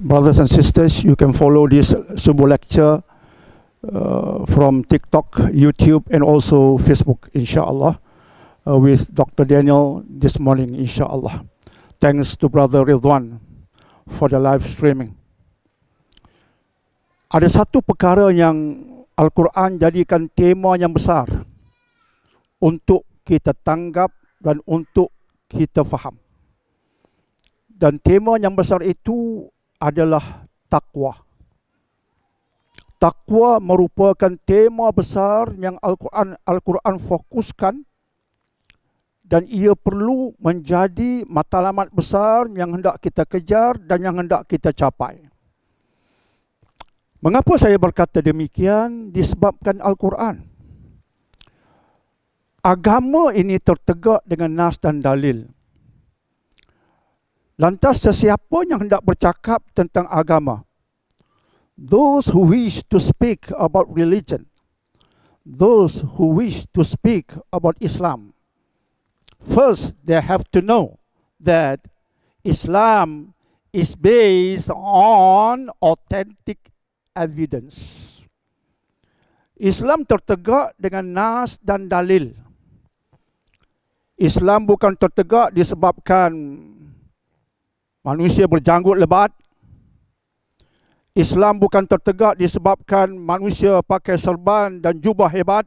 Brothers and sisters, you can follow this Subuh lecture from TikTok, YouTube, and also Facebook, inshallah, with Dr. Daniel this morning, inshallah. Thanks to Brother Ridwan for the live streaming. Ada satu perkara yang Al-Quran jadikan tema yang besar untuk kita tanggap dan untuk kita faham. Dan tema yang besar itu adalah takwa. Takwa merupakan tema besar yang Al-Quran fokuskan, dan ia perlu menjadi matlamat besar yang hendak kita kejar dan yang hendak kita capai. Mengapa saya berkata demikian? Disebabkan Al-Quran. Agama ini tertegak dengan nas dan dalil. Lantas sesiapa yang hendak bercakap tentang agama, those who wish to speak about religion, those who wish to speak about Islam, first they have to know that Islam is based on authentic evidence. Islam tertegak dengan nas dan dalil. Islam bukan tertegak disebabkan manusia berjanggut lebat. Islam bukan tertegak disebabkan manusia pakai serban dan jubah hebat.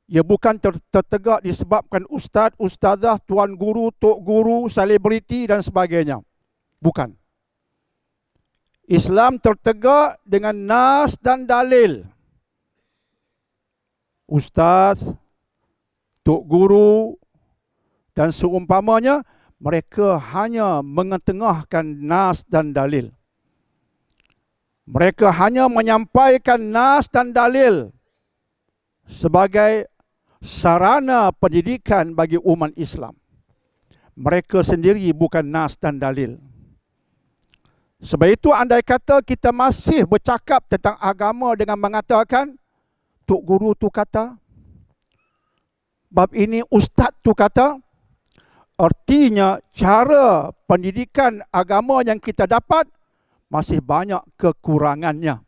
Ia bukan tertegak disebabkan ustaz, ustazah, tuan guru, tok guru, selebriti dan sebagainya. Bukan. Islam tertegak dengan nas dan dalil. Ustaz, tok guru dan seumpamanya, mereka hanya mengetengahkan nas dan dalil. Mereka hanya menyampaikan nas dan dalil sebagai sarana pendidikan bagi umat Islam. Mereka sendiri bukan nas dan dalil. Sebab itu andai kata kita masih bercakap tentang agama dengan mengatakan tok guru tu kata, bab ini ustaz tu kata, artinya cara pendidikan agama yang kita dapat masih banyak kekurangannya.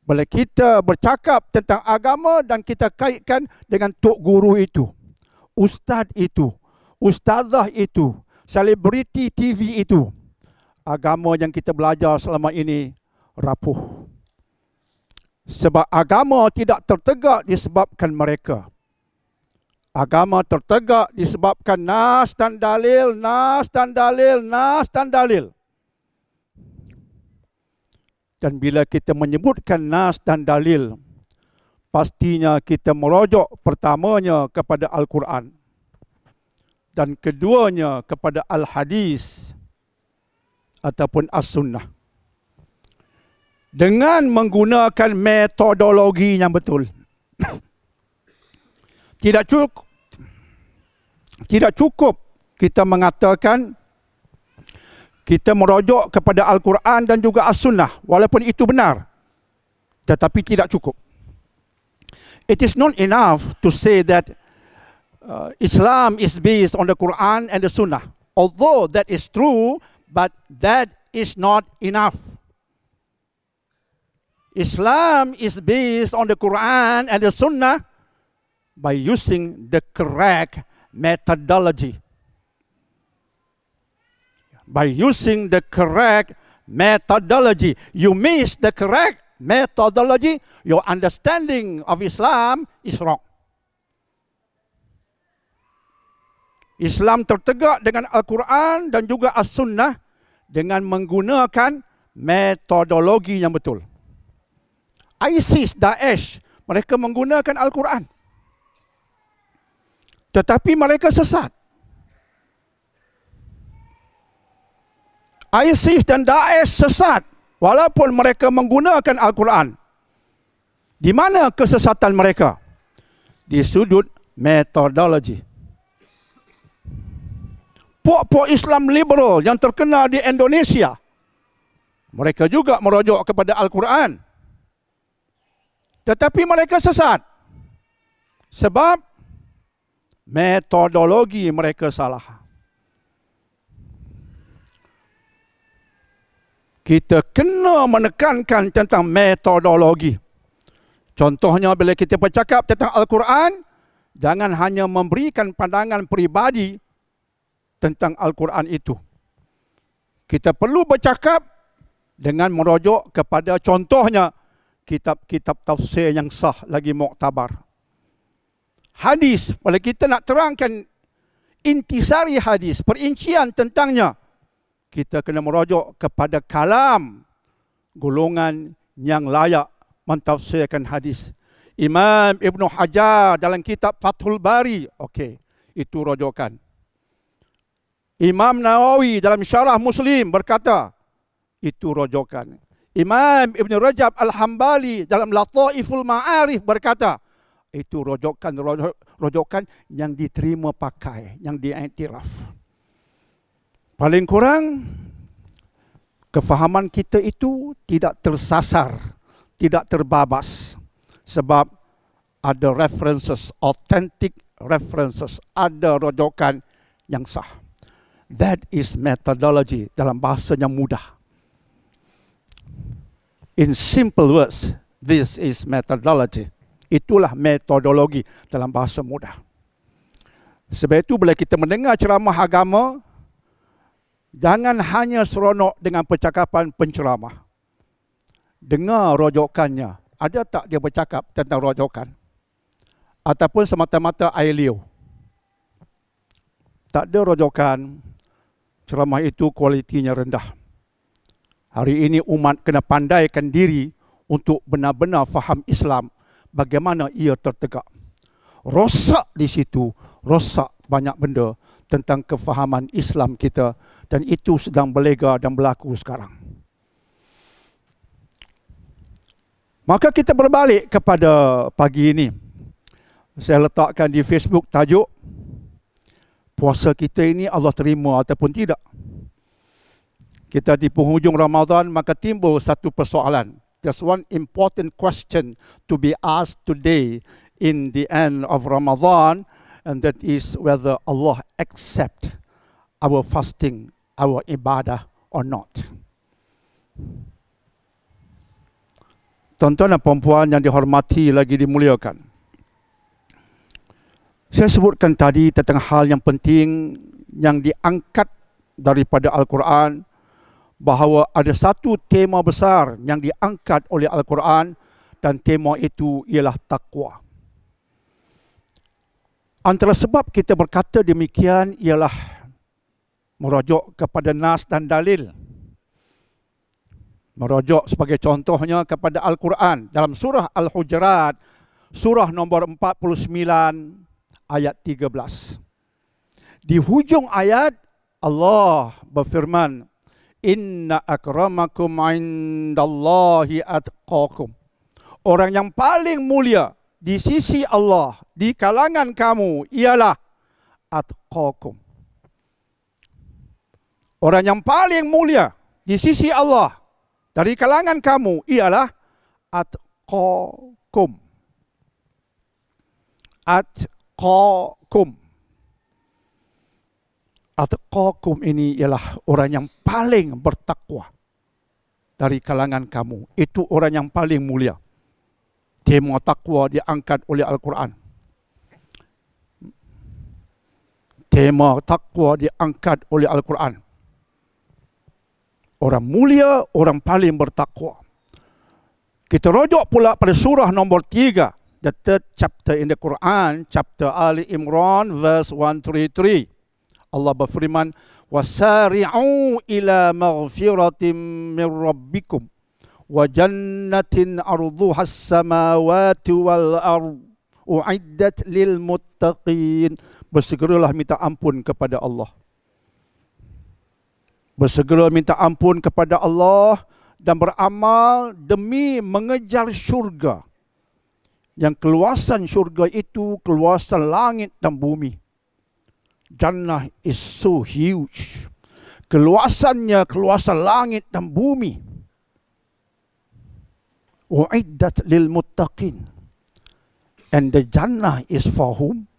Bila kita bercakap tentang agama dan kita kaitkan dengan tok guru itu, ustaz itu, ustazah itu, selebriti TV itu, agama yang kita belajar selama ini rapuh. Sebab agama tidak tertegak disebabkan mereka. Agama tertegak disebabkan nas dan dalil, nas dan dalil, nas dan dalil. Dan bila kita menyebutkan nas dan dalil, pastinya kita merujuk pertamanya kepada Al-Quran dan keduanya kepada Al-Hadis ataupun As-Sunnah. Dengan menggunakan metodologi yang betul. Tidak cukup kita mengatakan kita merujuk kepada Al-Quran dan juga As-Sunnah, walaupun itu benar, tetapi tidak cukup. It is not enough to say that Islam is based on the Quran and the Sunnah. Although that is true, but that is not enough. Islam is based on the Quran and the Sunnah by using the correct methodology. By using the correct methodology. You miss the correct methodology, your understanding of Islam is wrong. Islam tertegak dengan Al-Quran dan juga As-Sunnah dengan menggunakan metodologi yang betul. ISIS, Daesh, mereka menggunakan Al-Quran. Tetapi mereka sesat. ISIS dan Daesh sesat walaupun mereka menggunakan Al-Quran. Di mana kesesatan mereka? Di sudut metodologi. Puak-puak Islam liberal yang terkenal di Indonesia, mereka juga merujuk kepada Al-Quran. Tetapi mereka sesat. Sebab metodologi mereka salah. kita kena menekankan tentang metodologi. Contohnya bila kita bercakap tentang Al-Quran, jangan hanya memberikan pandangan peribadi tentang Al-Quran itu. Kita perlu bercakap dengan merujuk kepada contohnya kitab-kitab tafsir yang sah lagi muktabar. Hadis, kalau kita nak terangkan intisari hadis, perincian tentangnya, kita kena merujuk kepada kalam golongan yang layak mentafsirkan hadis. Imam Ibn Hajar dalam kitab Fathul Bari, okey, itu rujukan. Imam Nawawi dalam Syarah Muslim berkata, itu rujukan. Imam Ibn Rajab Al-Hambali dalam Lataiful Ma'arif berkata, itu rujukan yang diterima pakai, yang diiktiraf. Paling kurang, kefahaman kita itu tidak tersasar, tidak terbabas. Sebab ada references, authentic references, ada rujukan yang sah. That is methodology dalam bahasa yang mudah. In simple words, this is methodology. Itulah metodologi dalam bahasa mudah. Sebab itu bila kita mendengar ceramah agama, jangan hanya seronok dengan percakapan penceramah. Dengar rujukannya. Ada tak dia bercakap tentang rujukan? Ataupun semata-mata air liur? Tak ada rujukan, ceramah itu kualitinya rendah. Hari ini umat kena pandaikan diri untuk benar-benar faham Islam, bagaimana ia tertegak. Rosak di situ, rosak banyak benda tentang kefahaman Islam kita, dan itu sedang berlega dan berlaku sekarang. Maka kita berbalik kepada pagi ini. Saya letakkan di Facebook tajuk, puasa kita ini Allah terima ataupun tidak. Kita di penghujung Ramadan, maka timbul satu persoalan. There's one important question to be asked today in the end of Ramadan, and that is whether Allah accept our fasting, our ibadah or not. Tuan-tuan dan puan-puan yang dihormati lagi dimuliakan, saya sebutkan tadi tentang hal yang penting yang diangkat daripada Al-Quran, bahawa ada satu tema besar yang diangkat oleh Al-Quran, dan tema itu ialah takwa. Antara sebab kita berkata demikian ialah merujuk kepada nas dan dalil. Merujuk sebagai contohnya kepada Al-Quran dalam surah Al-Hujurat, surah nombor 49 ayat 13. Di hujung ayat Allah berfirman, Inna akramakum indallahi atqakum. Orang yang paling mulia di sisi Allah, di kalangan kamu, ialah atqakum. Orang yang paling mulia di sisi Allah, dari kalangan kamu, ialah atqakum. Atqakum. Atqakum ini ialah orang yang paling bertakwa dari kalangan kamu. Itu orang yang paling mulia. Tema takwa diangkat oleh Al-Quran. Tema takwa diangkat oleh Al-Quran. Orang mulia, orang paling bertakwa. Kita rujuk pula pada surah nombor 3, the third chapter in the Quran, chapter Ali Imran, verse 133. Allah berfirman, wasari'u ila maghfiratin min rabbikum wa jannatin arduha as-samawati wal ard u'iddat lil muttaqin. Bersegeralah minta ampun kepada Allah. Bersegera minta ampun kepada Allah dan beramal demi mengejar syurga. Yang keluasan syurga itu keluasan langit dan bumi. Jannah is so huge. Keluasannya keluasan langit dan bumi. U'iddat lil muttaqin. And the Jannah is for whom?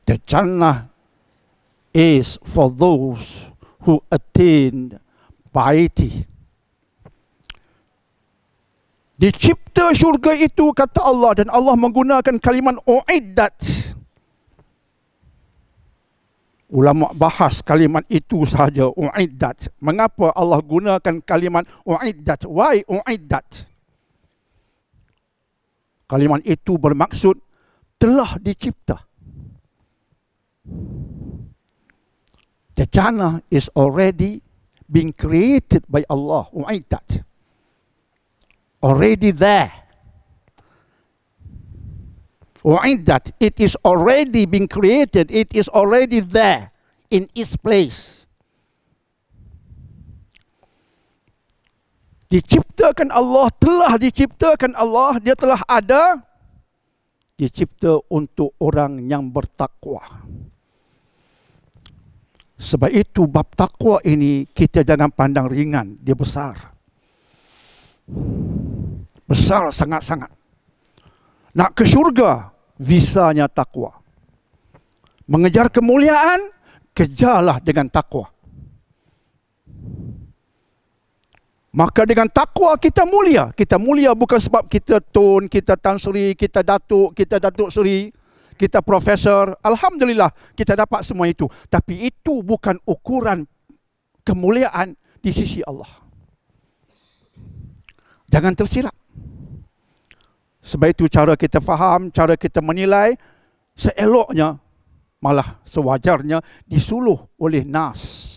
The Jannah is for those who attain piety. Dicipta syurga itu, kata Allah, dan Allah menggunakan kalimat uiddat. Ulama bahas kalimat itu sahaja, uiddat. Mengapa Allah gunakan kalimat uiddat? Why uiddat? Kalimat itu bermaksud telah dicipta. The jannah is already being created by Allah, uiddat. Already there. Uiddat, it is already being created, it is already there in its place. Diciptakan Allah, telah diciptakan Allah, dia telah ada, dicipta untuk orang yang bertakwa. Sebab itu bab takwa ini kita jangan pandang ringan, dia besar. Besar sangat-sangat. Nak ke syurga, visanya takwa. Mengejar kemuliaan, kejarlah dengan takwa. Maka dengan takwa kita mulia. Kita mulia bukan sebab kita Tun, kita Tan Sri, kita Datuk Sri, kita Profesor. Alhamdulillah kita dapat semua itu. Tapi itu bukan ukuran kemuliaan di sisi Allah. Jangan tersilap. Sebab itu cara kita faham, cara kita menilai, seeloknya, malah sewajarnya disuluh oleh nas.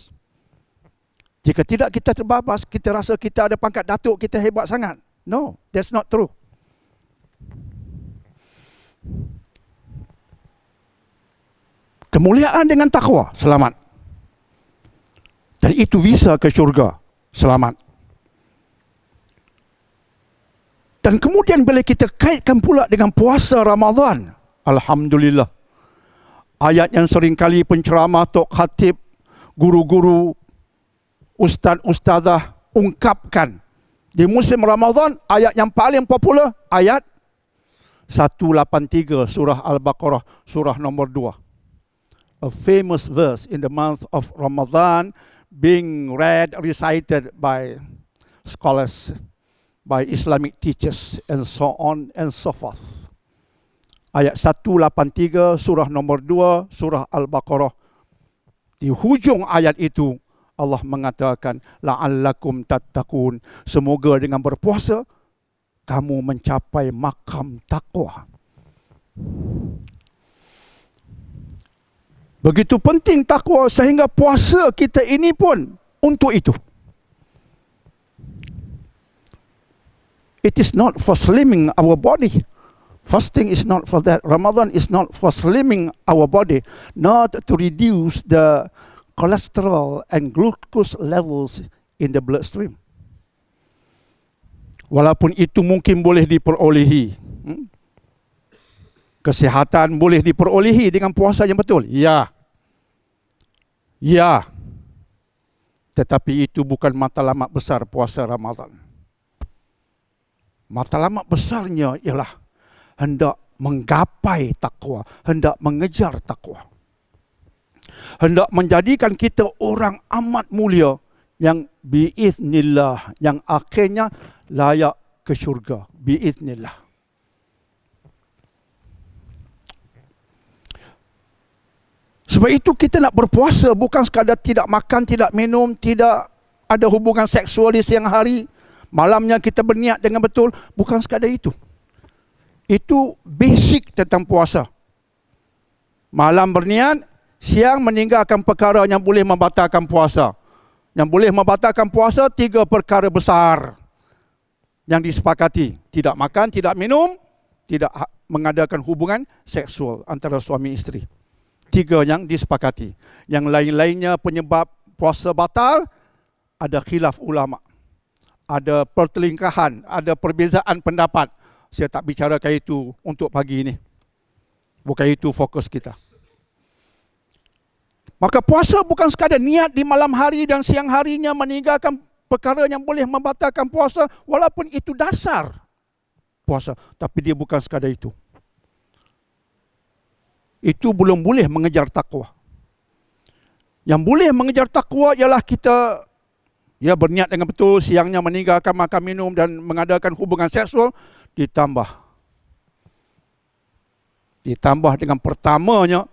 Jika tidak kita terbabas, kita rasa kita ada pangkat datuk, kita hebat sangat. No, that's not true. Kemuliaan dengan takwa, selamat. Dan itu visa ke syurga, selamat. Dan kemudian bila kita kaitkan pula dengan puasa Ramadan, alhamdulillah. Ayat yang seringkali penceramah, tok khatib, guru-guru, ustaz-ustazah ungkapkan. Di musim Ramadan, ayat yang paling popular, ayat 183 surah Al-Baqarah, surah nombor 2. A famous verse in the month of Ramadan being read, recited by scholars, by Islamic teachers, and so on and so forth. Ayat 183 surah nombor 2 surah Al-Baqarah. Di hujung ayat itu Allah mengatakan la'allakum tattaqun, semoga dengan berpuasa kamu mencapai makam takwa. Begitu penting takwa sehingga puasa kita ini pun untuk itu. It is not for slimming our body. Fasting is not for that. Ramadan is not for slimming our body. Not to reduce the cholesterol and glucose levels in the bloodstream. Walaupun itu mungkin boleh diperolehi. Kesihatan boleh diperolehi dengan puasa yang betul. Ya. Ya. Tetapi itu bukan matlamat besar puasa Ramadan. Matlamat besarnya ialah hendak menggapai takwa, hendak mengejar takwa. Hendak menjadikan kita orang amat mulia yang biiznillah, yang akhirnya layak ke syurga, biiznillah. Sebab itu kita nak berpuasa bukan sekadar tidak makan, tidak minum, tidak ada hubungan seksual di siang hari. Malamnya kita berniat dengan betul, bukan sekadar itu. Itu basic tentang puasa. Malam berniat, siang meninggalkan perkara yang boleh membatalkan puasa. Yang boleh membatalkan puasa, 3 perkara besar yang disepakati. Tidak makan, tidak minum, tidak mengadakan hubungan seksual antara suami isteri. 3 yang disepakati. Yang lain-lainnya penyebab puasa batal, ada khilaf ulama. Ada pertelingkahan, ada perbezaan pendapat. Saya tak bicarakan itu untuk pagi ini. Bukan itu fokus kita. Maka puasa bukan sekadar niat di malam hari dan siang harinya meninggalkan perkara yang boleh membatalkan puasa, walaupun itu dasar puasa. Tapi dia bukan sekadar itu. Itu belum boleh mengejar takwa. Yang boleh mengejar takwa ialah kita ia berniat dengan betul, siangnya meninggalkan makan minum dan mengadakan hubungan seksual, ditambah dengan pertamanya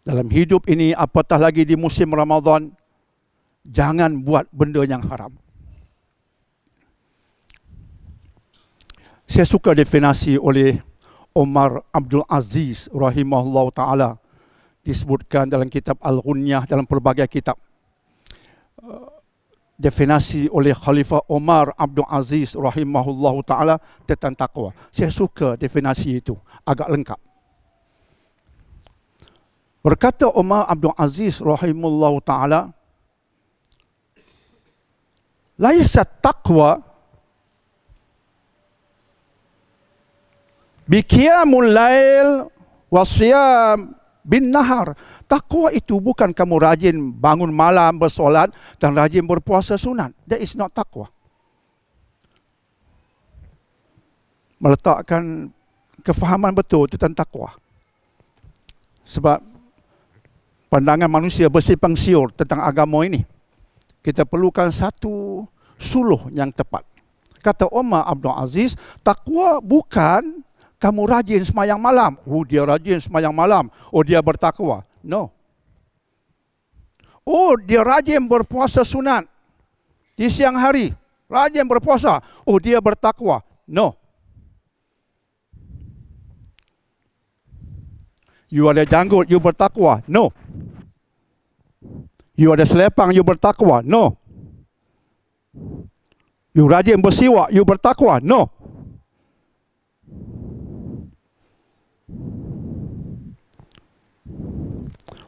dalam hidup ini, apatah lagi di musim Ramadan, jangan buat benda yang haram. Saya suka definasi oleh Omar Abdul Aziz rahimahullah ta'ala, disebutkan dalam kitab Al-Ghunyah, dalam pelbagai kitab. Definasi oleh Khalifah Omar Abdul Aziz rahimahullah ta'ala tentang takwa. Saya suka definasi itu, agak lengkap. Berkata Omar Abdul Aziz rahimahullah ta'ala, laisa taqwa biqiyamul lail wasiyam bin nahar. Takwa itu bukan kamu rajin bangun malam bersolat dan rajin berpuasa sunat. That is not takwa. Meletakkan kefahaman betul tentang takwa. Sebab pandangan manusia bersimpang siur tentang agama ini, kita perlukan satu suluh yang tepat. Kata Omar Abdul Aziz, takwa bukan kamu rajin semayang malam. Oh, dia rajin semayang malam. Oh, dia bertakwa. No. Oh, dia rajin berpuasa sunat di siang hari. Rajin berpuasa. Oh, dia bertakwa. No. You ada janggut, you bertakwa. No. You ada selepang, you bertakwa. No. You rajin bersiwak, you bertakwa. No.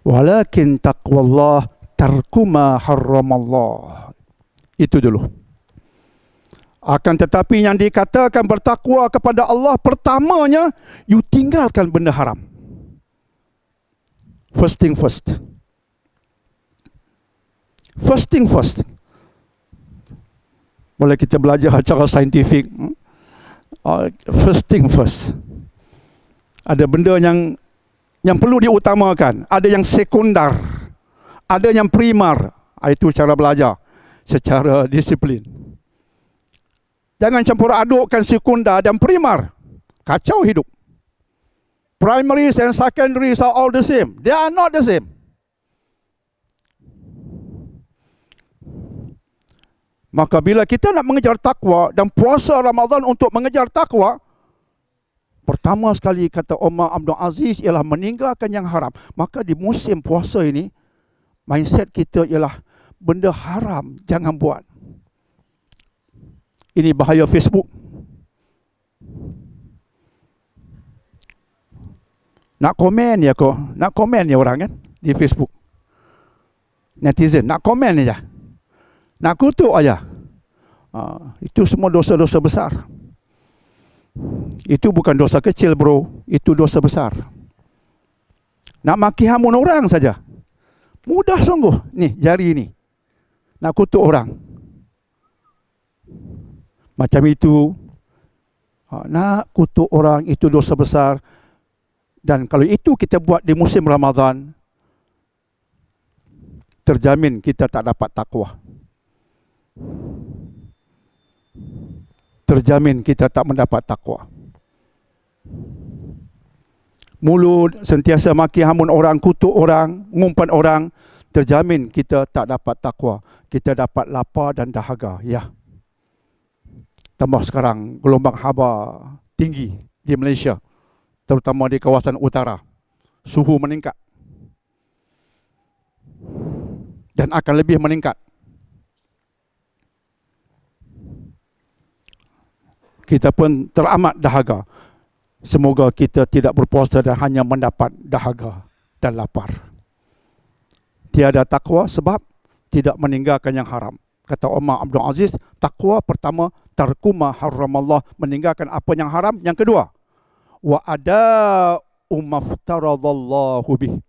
Walakin taqwallah tarku ma harramallah. Itu dulu. Akan tetapi yang dikatakan bertakwa kepada Allah, pertamanya, you tinggalkan benda haram. First thing first. First thing first. Boleh kita belajar secara saintifik. First thing first. Ada benda yang perlu diutamakan, ada yang sekundar, ada yang primar. Itu cara belajar secara disiplin. Jangan campur adukkan sekundar dan primar. Kacau hidup. Primaries and secondaries are all the same. They are not the same. Maka bila kita nak mengejar takwa dan puasa Ramadan untuk mengejar takwa, pertama sekali kata Omar Abdul Aziz ialah meninggalkan yang haram. Maka di musim puasa ini, mindset kita ialah benda haram jangan buat. Ini bahaya Facebook. Nak komen ya kok, nak komen ya orang kan di Facebook. Netizen nak komen aja. Nak kutuk aja. Itu semua dosa-dosa besar. Itu bukan dosa kecil bro, itu dosa besar. Nak maki hamun orang saja, mudah sungguh. Nih jari ini, nak kutuk orang. Macam itu, nak kutuk orang itu dosa besar. Dan kalau itu kita buat di musim Ramadan, terjamin kita tak dapat takwa. Terjamin kita tak mendapat takwa. Mulut sentiasa maki hamun orang, kutuk orang, ngumpat orang, terjamin kita tak dapat takwa. Kita dapat lapar dan dahaga. Ya. Tambah sekarang gelombang haba tinggi di Malaysia, terutama di kawasan utara. Suhu meningkat. Dan akan lebih meningkat. Kita pun teramat dahaga. Semoga kita tidak berpuasa dan hanya mendapat dahaga dan lapar. Tiada takwa sebab tidak meninggalkan yang haram. Kata Omar Abdul Aziz, takwa pertama, tarku ma harramallah, meninggalkan apa yang haram. Yang kedua, wa ada'u maftaradallahu bih,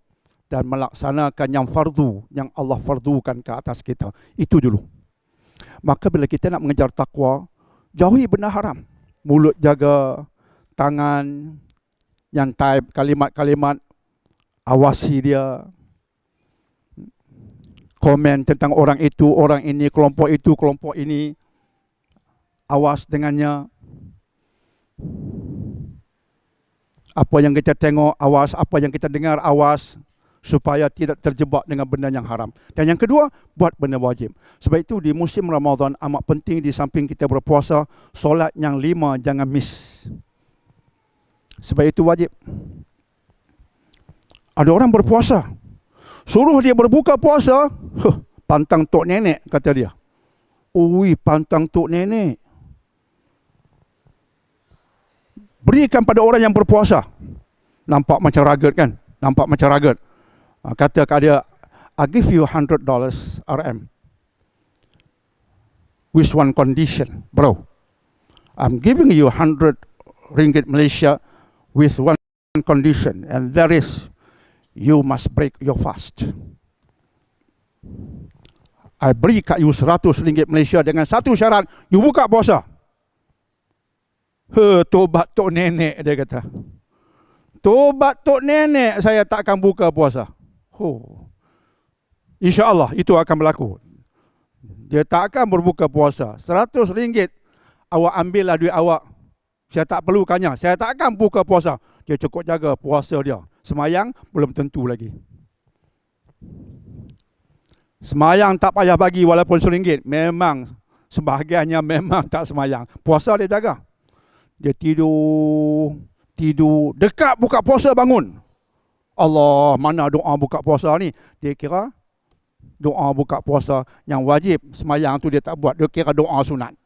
dan melaksanakan yang fardu, yang Allah fardukan ke atas kita. Itu dulu. Maka bila kita nak mengejar takwa, jauhi benda haram. Mulut jaga, tangan yang type kalimat-kalimat, awasi dia. komen tentang orang itu, orang ini, kelompok itu, kelompok ini. Awas dengannya. Apa yang kita tengok, awas. Apa yang kita dengar, awas. Supaya tidak terjebak dengan benda yang haram. Dan yang kedua, buat benda wajib. Sebab itu di musim Ramadan amat penting di samping kita berpuasa, solat yang 5 jangan miss. Sebab itu wajib. Ada orang berpuasa, suruh dia berbuka puasa, pantang tok nenek, kata dia. Ui, pantang tok nenek. Berikan pada orang yang berpuasa. Nampak macam ragat kan? Nampak macam ragat. Kata kat dia, I give you $100 RM. With one condition, bro. I'm giving you 100 ringgit Malaysia with one condition. And that is, you must break your fast. I beri kat you 100 ringgit Malaysia dengan satu syarat, you buka puasa. Tobat tok nenek, dia kata. Tobat tok nenek, saya tak akan buka puasa. InsyaAllah itu akan berlaku. Dia tak akan berbuka puasa. 100 ringgit, awak ambillah duit awak. Saya tak perlukannya, saya tak akan buka puasa. Dia cukup jaga puasa dia. Semayang belum tentu lagi. Semayang tak payah bagi walaupun RM1. Memang sebahagiannya memang tak semayang. Puasa dia jaga. Dia tidur dekat buka puasa bangun. Allah, mana doa buka puasa ni? Dia kira doa buka puasa yang wajib semayang tu dia tak buat. Dia kira doa sunat.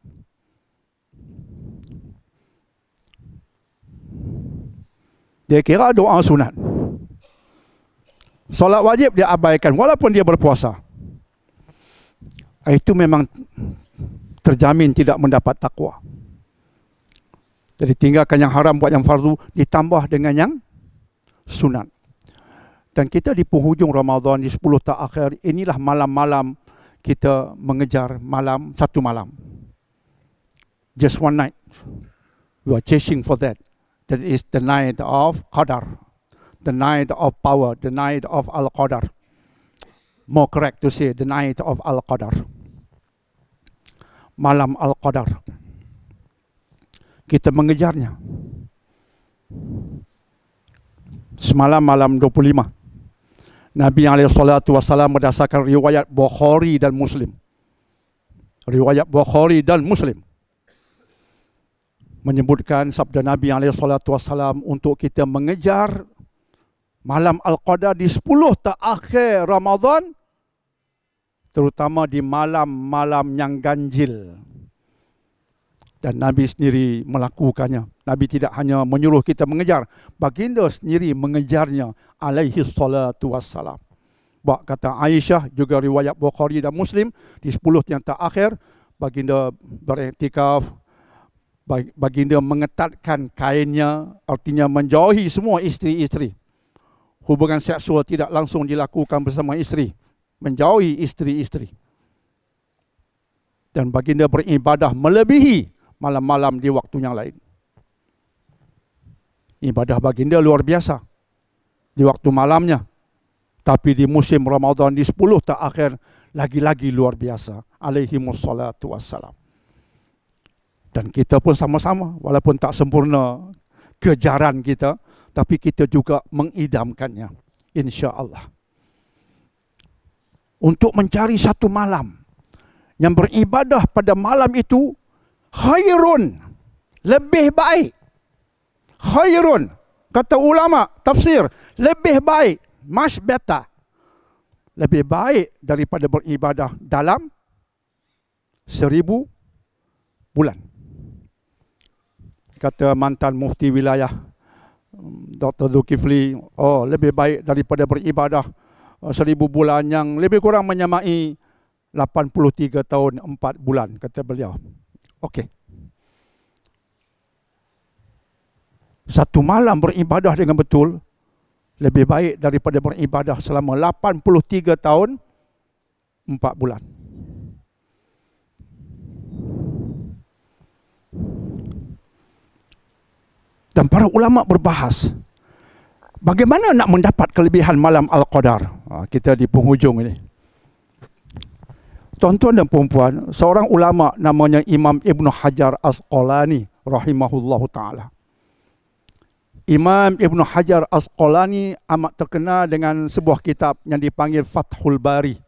Dia kira doa sunat. Solat wajib dia abaikan walaupun dia berpuasa. Itu memang terjamin tidak mendapat takwa. Jadi tinggalkan yang haram, buat yang fardu, ditambah dengan yang sunat. Dan kita di penghujung Ramadan, di 10 tak akhir, inilah malam-malam kita mengejar satu malam. Just one night. We are chasing for that. That is the night of Qadar. The night of power. The night of Al-Qadar. More correct to say, the night of Al-Qadar. Malam Al-Qadar. Kita mengejarnya. Semalam malam 25. Nabi SAW berdasarkan riwayat Bukhari dan Muslim. Riwayat Bukhari dan Muslim. Menyebutkan sabda Nabi SAW untuk kita mengejar malam Al-Qadar di 10 terakhir Ramadan. Terutama di malam-malam yang ganjil. Dan Nabi sendiri melakukannya. Nabi tidak hanya menyuruh kita mengejar, baginda sendiri mengejarnya alaihi salatu wassalam. Bak kata Aisyah, juga riwayat Bukhari dan Muslim, di 10 yang terakhir baginda beriktikaf, baginda mengetatkan kainnya, artinya menjauhi semua isteri-isteri. Hubungan seksual tidak langsung dilakukan bersama isteri, menjauhi isteri-isteri. Dan baginda beribadah melebihi malam-malam di waktu yang lain. Ibadah baginda luar biasa di waktu malamnya. Tapi di musim Ramadan di 10 terakhir lagi-lagi luar biasa. Alaihimussalatu wassalam. Dan kita pun sama-sama, walaupun tak sempurna kejaran kita, tapi kita juga mengidamkannya. InsyaAllah. Untuk mencari satu malam yang beribadah pada malam itu, khairun, lebih baik. Khairun, kata ulama tafsir, lebih baik, much better. Lebih baik daripada beribadah dalam 1000 bulan. Kata mantan mufti wilayah Dr. Zulkifli, lebih baik daripada beribadah 1000 bulan yang lebih kurang menyamai 83 tahun 4 bulan, kata beliau. Okey. Satu malam beribadah dengan betul lebih baik daripada beribadah selama 83 tahun 4 bulan. Dan para ulama berbahas bagaimana nak mendapat kelebihan malam Al-Qadar. Kita di penghujung ini. Tuan-tuan dan puan-puan, seorang ulama namanya Imam Ibn Hajar Asqalani rahimahullahu ta'ala. Imam Ibn Hajar Asqalani amat terkenal dengan sebuah kitab yang dipanggil Fathul Bari.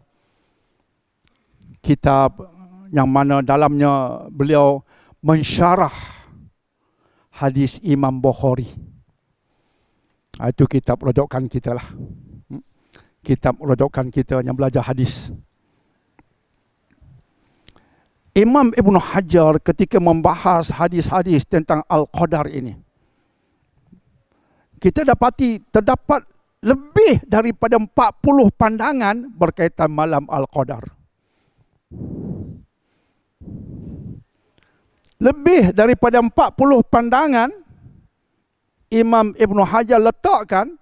Kitab yang mana dalamnya beliau mensyarah hadis Imam Bukhari. Itu kitab rujukan kita lah. Kitab rujukan kita yang belajar hadis. Imam Ibn Hajar ketika membahas hadis-hadis tentang Al-Qadar ini, kita dapati terdapat lebih daripada 40 pandangan berkaitan malam Al-Qadar. Lebih daripada 40 pandangan Imam Ibn Hajar letakkan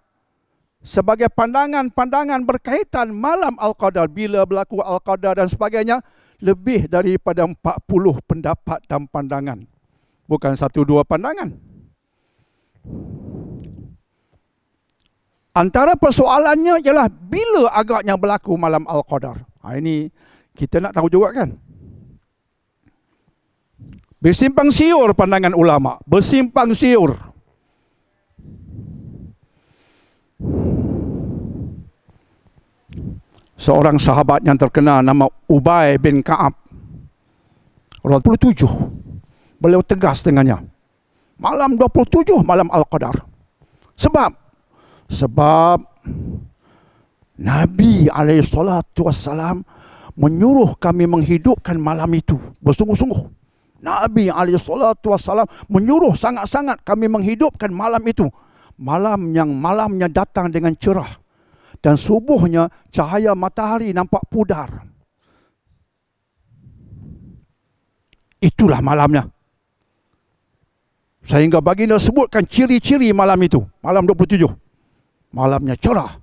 sebagai pandangan-pandangan berkaitan malam Al-Qadar, bila berlaku Al-Qadar dan sebagainya. Lebih daripada 40 pendapat dan pandangan. Bukan 1-2 pandangan. Antara persoalannya ialah bila agaknya berlaku malam Al-Qadar. Ini kita nak tahu juga kan. Bersimpang siur pandangan ulama. Bersimpang siur. Seorang sahabat yang terkenal nama Ubay bin Ka'ab 27. Beliau tegas dengannya. Malam 27 malam Al-Qadar. Sebab Nabi SAW menyuruh kami menghidupkan malam itu bersungguh-sungguh. Nabi SAW menyuruh sangat-sangat kami menghidupkan malam itu. Malam yang malamnya datang dengan cerah. Dan subuhnya cahaya matahari nampak pudar. Itulah malamnya. Sehingga baginda sebutkan ciri-ciri malam itu. Malam 27. Malamnya cerah.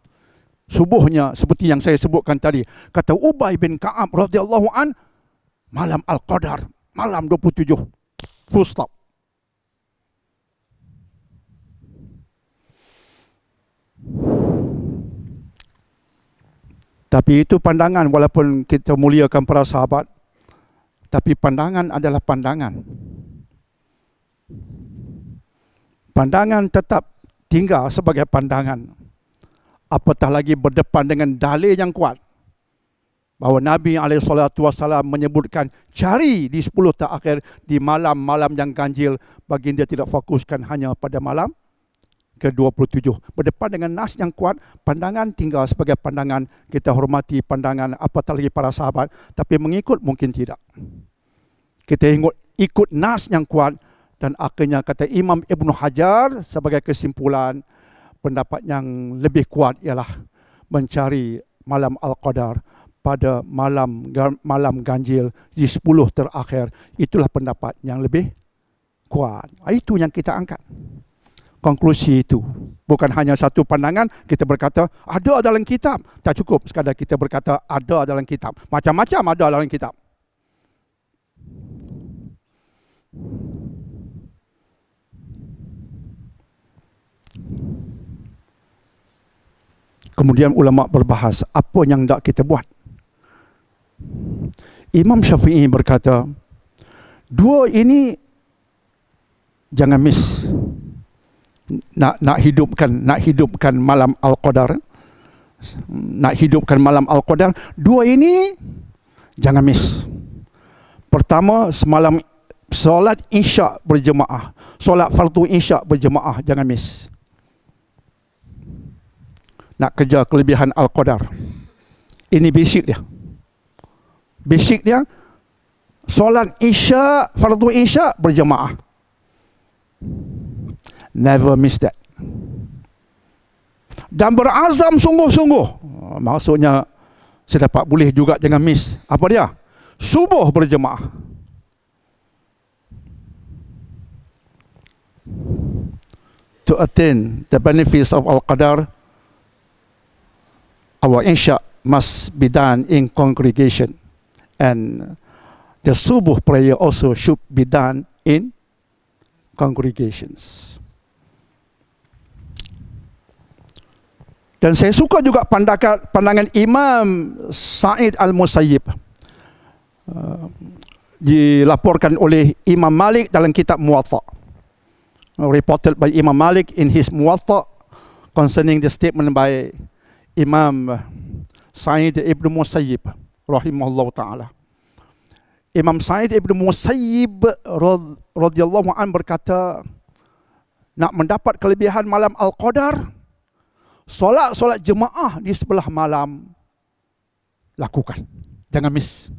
Subuhnya seperti yang saya sebutkan tadi. Kata Ubay bin Ka'ab radhiyallahu an, malam Al-Qadar, malam 27. Full stop. Tapi itu pandangan, walaupun kita muliakan para sahabat, tapi pandangan adalah pandangan. Pandangan tetap tinggal sebagai pandangan. Apatah lagi berdepan dengan dalil yang kuat. Bahawa Nabi SAW menyebutkan cari di 10 terakhir di malam-malam yang ganjil. Baginda tidak fokuskan hanya pada malam ke-27. Berdepan dengan nas yang kuat, pandangan tinggal sebagai pandangan. Kita hormati pandangan apatah lagi para sahabat, tapi mengikut mungkin tidak. Kita ikut nas yang kuat, dan akhirnya kata Imam Ibn Hajar sebagai kesimpulan, pendapat yang lebih kuat ialah mencari malam Al-Qadar pada malam ganjil di 10 terakhir. Itulah pendapat yang lebih kuat. Itu yang kita angkat. Konklusi itu. Bukan hanya satu pandangan, kita berkata ada dalam kitab. Tak cukup sekadar kita berkata ada dalam kitab. Macam-macam ada dalam kitab. Kemudian ulama berbahas apa yang tak kita buat. Imam Syafi'i berkata, dua ini jangan miss. Nak hidupkan malam Al-Qadar. Nak hidupkan malam Al-Qadar. Dua ini jangan miss. Pertama, semalam solat Isyak berjemaah. Solat fardu Isyak berjemaah, jangan miss. Nak kejar kelebihan Al-Qadar. Ini basic dia. Basic dia, solat Isyak, fardu Isyak berjemaah. Never miss that. Dan berazam sungguh-sungguh. Maksudnya, saya dapat boleh juga jangan miss. Apa dia? Subuh berjemaah. To attain the benefits of Al-Qadar, our Isyak must be done in congregation. And the subuh prayer also should be done in congregations. Dan saya suka juga pandangan Imam Sa'id Al-Musayyib. uh, dilaporkan oleh Imam Malik dalam kitab Muwatta. Reported by Imam Malik in his Muwatta concerning the statement by Imam Sa'id ibn Musayyib rahimahullah ta'ala. Imam Sa'id ibn Musayyib radhiyallahu an berkata, nak mendapat kelebihan malam Al-Qadar, solat jemaah di sebelah malam lakukan. Jangan miss.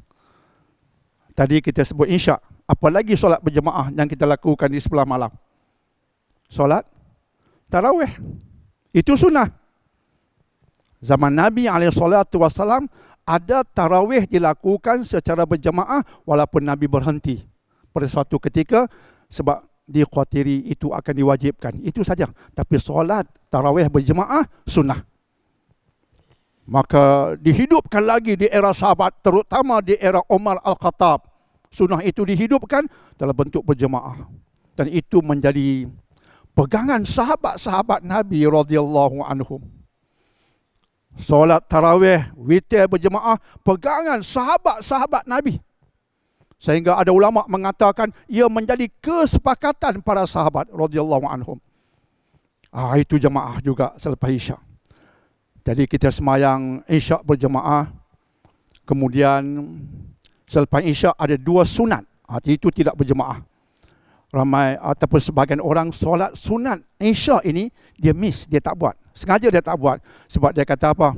Tadi kita sebut Isyak, apalagi solat berjemaah yang kita lakukan di sebelah malam. Solat tarawih. Itu sunnah. Zaman Nabi SAW ada tarawih dilakukan secara berjemaah walaupun Nabi berhenti pada suatu ketika sebab dikhawatiri itu akan diwajibkan. Itu saja. Tapi solat tarawih berjemaah sunnah. Maka dihidupkan lagi di era sahabat, terutama di era Umar Al-Khattab. Sunnah itu dihidupkan dalam bentuk berjemaah. Dan itu menjadi pegangan sahabat-sahabat Nabi radhiyallahu anhum. Solat tarawih, witir berjemaah, pegangan sahabat-sahabat Nabi. Sehingga ada ulama mengatakan ia menjadi kesepakatan para sahabat radhiyallahu anhum. Itu jemaah juga selepas Isyak. Jadi kita semayang Isyak berjemaah. Kemudian selepas Isyak ada 2 sunat. Itu tidak berjemaah. Ramai ataupun sebahagian orang solat sunat Isyak ini dia miss, dia tak buat. Sengaja dia tak buat. Sebab dia kata apa?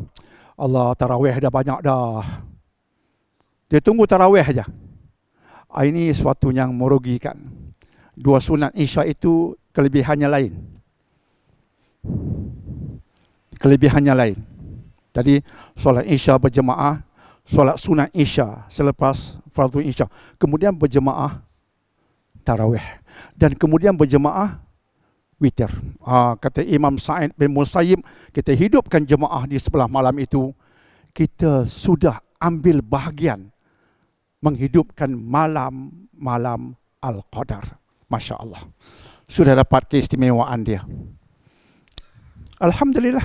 Allah, tarawih dah banyak dah. Dia tunggu tarawih saja. Ini sesuatu yang merugikan. 2 sunat Isyak itu kelebihannya lain. Kelebihannya lain. Jadi solat Isyak berjemaah, solat sunat Isyak selepas fardu Isyak. Kemudian berjemaah tarawih. Dan kemudian berjemaah witir. Kata Imam Sa'id bin Musayyib, kita hidupkan jemaah di sebelah malam itu, kita sudah ambil bahagian menghidupkan malam Al-Qadar. Masya Allah. Sudah dapat keistimewaan dia. Alhamdulillah.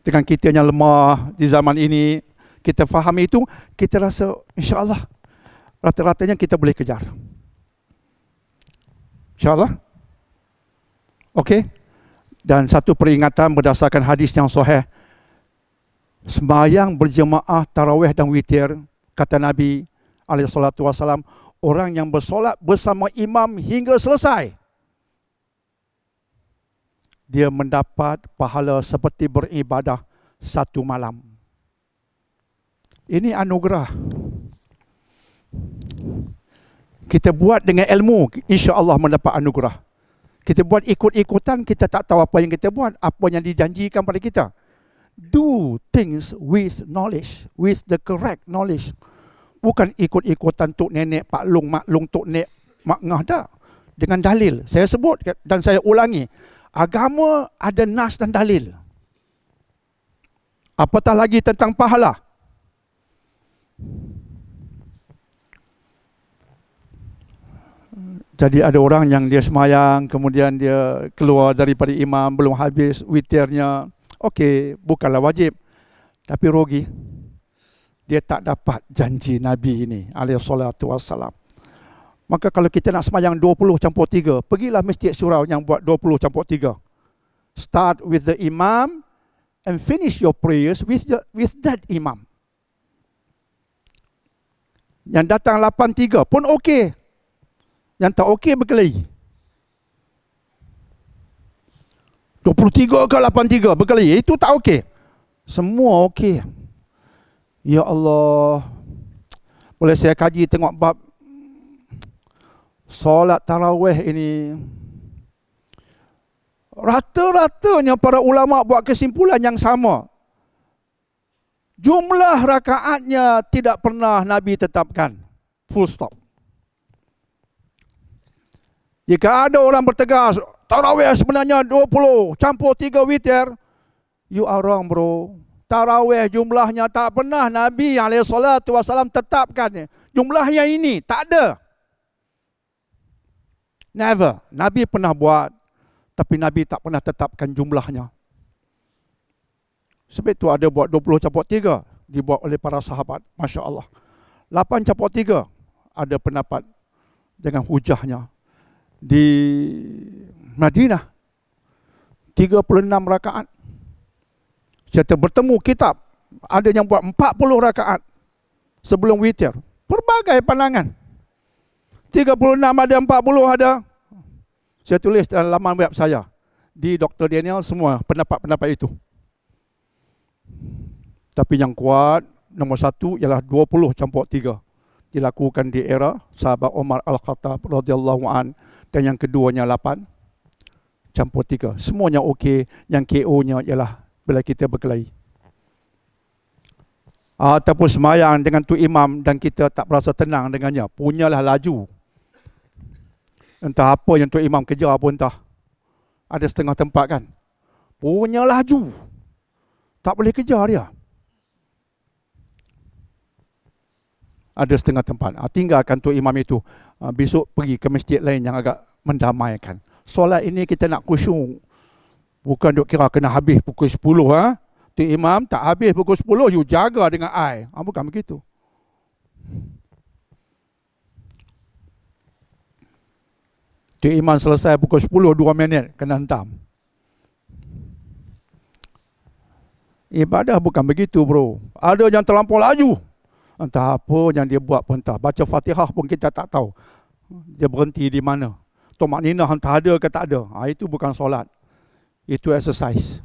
Dengan kita yang lemah di zaman ini, kita faham itu, kita rasa insya Allah rata-ratanya kita boleh kejar. InsyaAllah. Okey. Dan satu peringatan berdasarkan hadis yang sahih. Sembahyang berjemaah tarawih dan witir, kata Nabi SAW, orang yang bersolat bersama imam hingga selesai, dia mendapat pahala seperti beribadah 1 malam. Ini anugerah. Kita buat dengan ilmu, insya-Allah mendapat anugerah. Kita buat ikut-ikutan, kita tak tahu apa yang kita buat, apa yang dijanjikan pada kita. Do things with knowledge, with the correct knowledge. Bukan ikut-ikutan tok nenek, pak long, mak long, tok nek, mak ngah dah. Dengan dalil. Saya sebut dan saya ulangi. Agama ada nas dan dalil. Apatah lagi tentang pahala. Jadi ada orang yang dia semayang, kemudian dia keluar daripada imam, belum habis witirnya. Okey, bukanlah wajib. Tapi rugi. Dia tak dapat janji Nabi ini, alaihi salatu wassalam. Maka kalau kita nak semayang 20/3, pergilah masjid surau yang buat 20/3. Start with the imam and finish your prayers with that imam. Yang datang 8/3 pun okey. Yang tak okey berkelahi. 23 ke 8/3 berkelahi, itu tak okey. Semua okey. Ya Allah. Boleh saya kaji tengok bab solat tarawih ini. Rata-ratanya para ulama buat kesimpulan yang sama. Jumlah rakaatnya tidak pernah Nabi tetapkan. Full stop. Jika ada orang bertegas, tarawih sebenarnya 20, campur 3 witir, you are wrong bro. Tarawih jumlahnya tak pernah Nabi SAW tetapkan. Jumlahnya ini, tak ada. Never. Nabi pernah buat, tapi Nabi tak pernah tetapkan jumlahnya. Sebab itu ada buat 20/3, dibuat oleh para sahabat. Masya Allah. 8/3 ada pendapat dengan hujahnya. Di Madinah 36 rakaat. Serta bertemu kitab, ada yang buat 40 rakaat sebelum witir. Pelbagai pandangan. 36 ada, 40 ada. Saya tulis dalam laman web saya. Di Dr. Daniel semua pendapat-pendapat itu. Tapi yang kuat, nombor 1 ialah 20/3. Dilakukan di era sahabat Umar Al-Khattab radhiyallahu an, dan yang keduanya 8/3. Semuanya okey. Yang KO-nya ialah bila kita berkelahi. Ataupun semayang dengan tu imam dan kita tak berasa tenang dengannya, punyalah laju. Entah apa yang tu imam kejar pun entah. Ada setengah tempat kan, punya laju. Tak boleh kejar dia. Ada setengah tempat. Tinggalkan tu imam itu. Besok pergi ke masjid lain yang agak mendamaikan. Solat ini kita nak khusyuk. Bukan duk kira kena habis pukul 10. Tu imam tak habis pukul 10, you jaga dengan I. Bukan begitu. Tu imam selesai pukul 10, 2 minit kena hentam. Ibadah bukan begitu, bro. Ada yang terlampau laju. Entah apa yang dia buat pun entah. Baca Fatihah pun kita tak tahu. Dia berhenti di mana. Tomak ninah entah ada ke tak ada. Itu bukan solat. Itu exercise.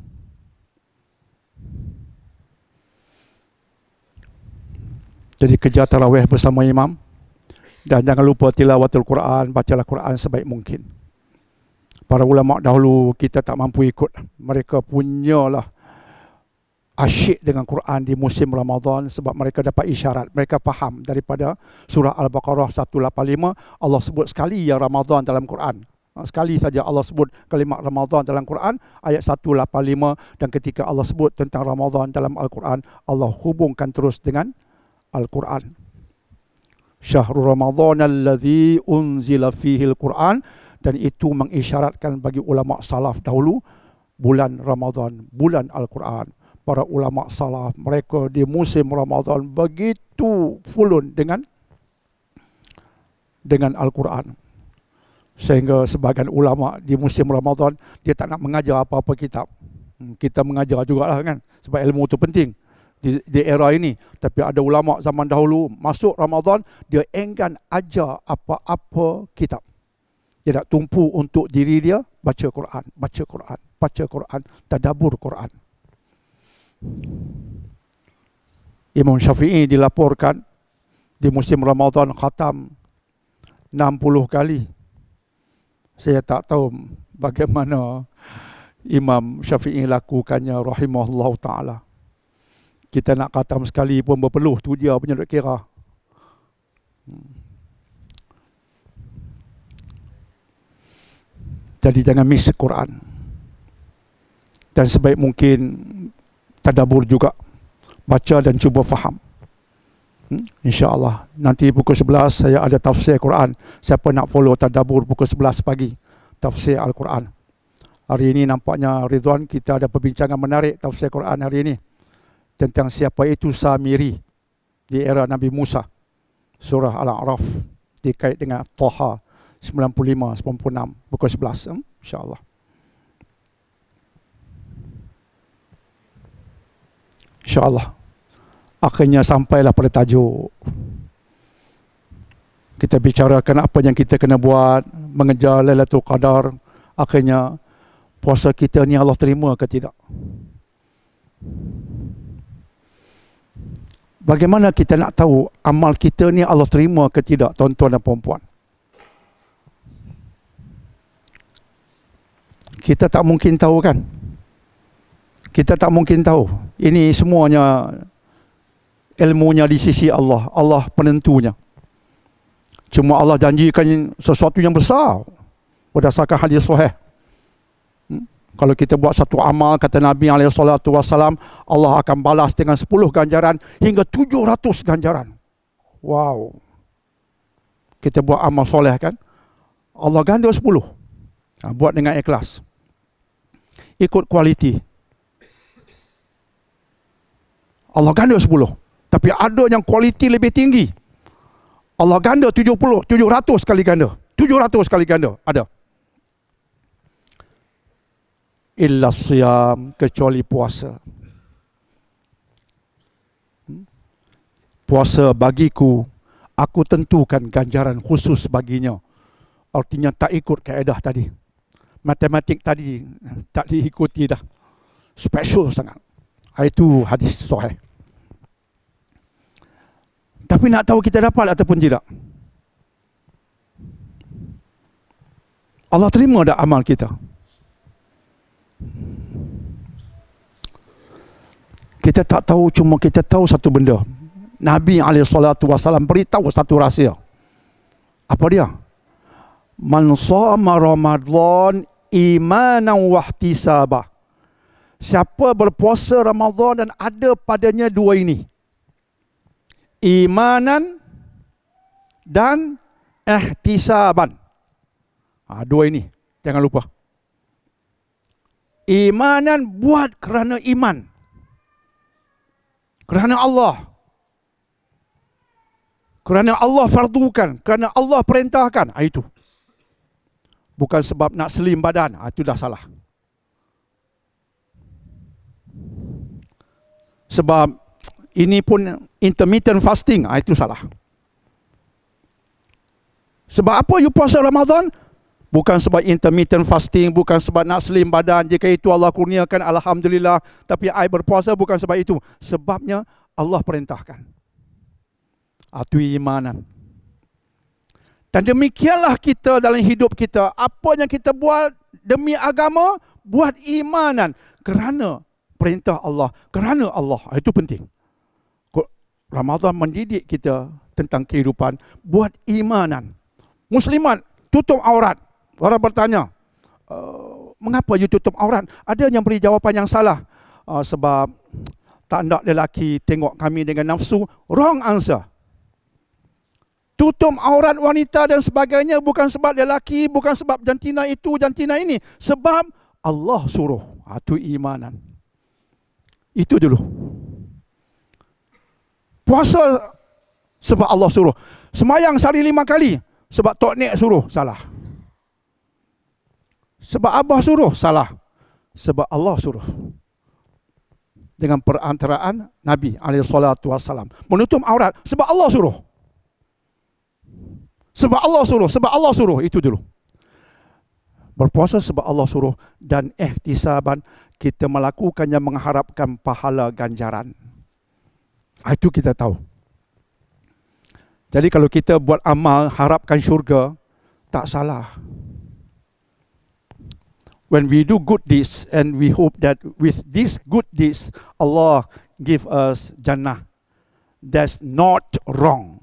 Jadi kejar tarawih bersama imam. Dan jangan lupa tilawatul Quran. Bacalah Quran sebaik mungkin. Para ulama dahulu kita tak mampu ikut. Mereka punyalah asyik dengan Quran di musim Ramadan sebab mereka dapat isyarat. Mereka faham daripada surah Al-Baqarah 185. Allah sebut sekali ya Ramadan dalam Quran. Sekali saja Allah sebut kalimat Ramadan dalam Quran, ayat 185. Dan ketika Allah sebut tentang Ramadan dalam Al-Quran, Allah hubungkan terus dengan Al-Quran. Syahrul Ramadan alladhi unzila fihi Al-Quran. Dan itu mengisyaratkan bagi ulama salaf dahulu, bulan Ramadan, bulan Al-Quran. Para ulama salaf, mereka di musim Ramadan begitu fulun dengan Al-Quran. Sehingga sebahagian ulama di musim Ramadan, dia tak nak mengajar apa-apa kitab. Kita mengajar jugalah kan, sebab ilmu itu penting di era ini. Tapi ada ulama zaman dahulu, masuk Ramadan, dia enggan ajar apa-apa kitab. Dia nak tumpu untuk diri dia, baca Quran, baca Quran, baca Quran, tadabbur Quran. Imam Syafi'i dilaporkan di musim Ramadan khatam 60 kali. Saya tak tahu bagaimana Imam Syafi'i lakukannya rahimahullah ta'ala. Kita nak khatam sekali pun berpeluh, tu dia punya duk kira. Jadi jangan miss Quran. Dan sebaik mungkin tadabbur juga. Baca dan cuba faham. InsyaAllah. Nanti pukul 11 saya ada tafsir Quran. Siapa nak follow tadabbur pukul 11 pagi. Tafsir Al-Quran. Hari ini nampaknya Ridwan, kita ada perbincangan menarik tafsir Quran hari ini. Tentang siapa itu Samiri. Di era Nabi Musa. Surah Al-A'raf. Dikait dengan Taha 95, 96. Pukul 11. InsyaAllah. InsyaAllah. Akhirnya sampailah pada tajuk. Kita bicarakan apa yang kita kena buat, mengejar Lailatul Qadar. Akhirnya puasa kita ni Allah terima ke tidak? Bagaimana kita nak tahu amal kita ni Allah terima ke tidak, tuan-tuan dan puan-puan? Kita tak mungkin tahu kan? Kita tak mungkin tahu. Ini semuanya ilmunya di sisi Allah. Allah penentunya. Cuma Allah janjikan sesuatu yang besar berdasarkan hadis sahih. Kalau kita buat satu amal, kata Nabi SAW, Allah akan balas dengan 10 ganjaran hingga 700 ganjaran. Wow. Kita buat amal soleh kan, Allah ganda 10. Buat dengan ikhlas. Ikut kualiti. Allah ganda 10. Tapi ada yang kualiti lebih tinggi. Allah ganda 700 kali ganda. 700 kali ganda ada. Illa siyam, kecuali puasa. Puasa bagiku, aku tentukan ganjaran khusus baginya. Artinya tak ikut kaedah tadi. Matematik tadi tak diikuti dah. Special sangat. Itu hadis sahih. Tapi nak tahu kita dapat ataupun tidak? Allah terima tak amal kita? Kita tak tahu, cuma kita tahu satu benda. Nabi SAW beritahu satu rahsia. Apa dia? Man shoma Ramadan imanan wahtisabah. Siapa berpuasa Ramadan dan ada padanya dua ini. Imanan dan ihtisaban. Dua ini, jangan lupa. Imanan buat kerana iman. Kerana Allah. Kerana Allah fardukan, kerana Allah perintahkan. Itu. Bukan sebab nak slim badan. Itu dah salah. Sebab ini pun intermittent fasting. Itu salah. Sebab apa you puasa Ramadan? Bukan sebab intermittent fasting, bukan sebab nak slim badan. Jika itu Allah kurniakan, alhamdulillah. Tapi I berpuasa bukan sebab itu. Sebabnya Allah perintahkan. Itu imanan. Dan demikianlah kita dalam hidup kita. Apa yang kita buat demi agama, buat imanan. Kerana perintah Allah. Kerana Allah. Itu penting. Ramadan mendidik kita tentang kehidupan. Buat imanan. Muslimat, tutup aurat. Orang bertanya, mengapa you tutup aurat? Ada yang beri jawapan yang salah. Sebab tak nak lelaki tengok kami dengan nafsu. Wrong answer. Tutup aurat wanita dan sebagainya bukan sebab lelaki, bukan sebab jantina itu, jantina ini. Sebab Allah suruh. Itu imanan. Itu dulu. Puasa sebab Allah suruh. Semayang sehari 5 kali sebab Tok Nek suruh. Salah. Sebab Abah suruh. Salah. Sebab Allah suruh. Dengan perantaraan Nabi SAW. Menutup aurat sebab Allah suruh. Sebab Allah suruh. Sebab Allah suruh. Itu dulu. Berpuasa sebab Allah suruh. Dan ihtisaban, kita melakukannya mengharapkan pahala ganjaran. Itu kita tahu. Jadi kalau kita buat amal harapkan syurga, tak salah. When we do good deeds and we hope that with these good deeds Allah give us jannah, that's not wrong.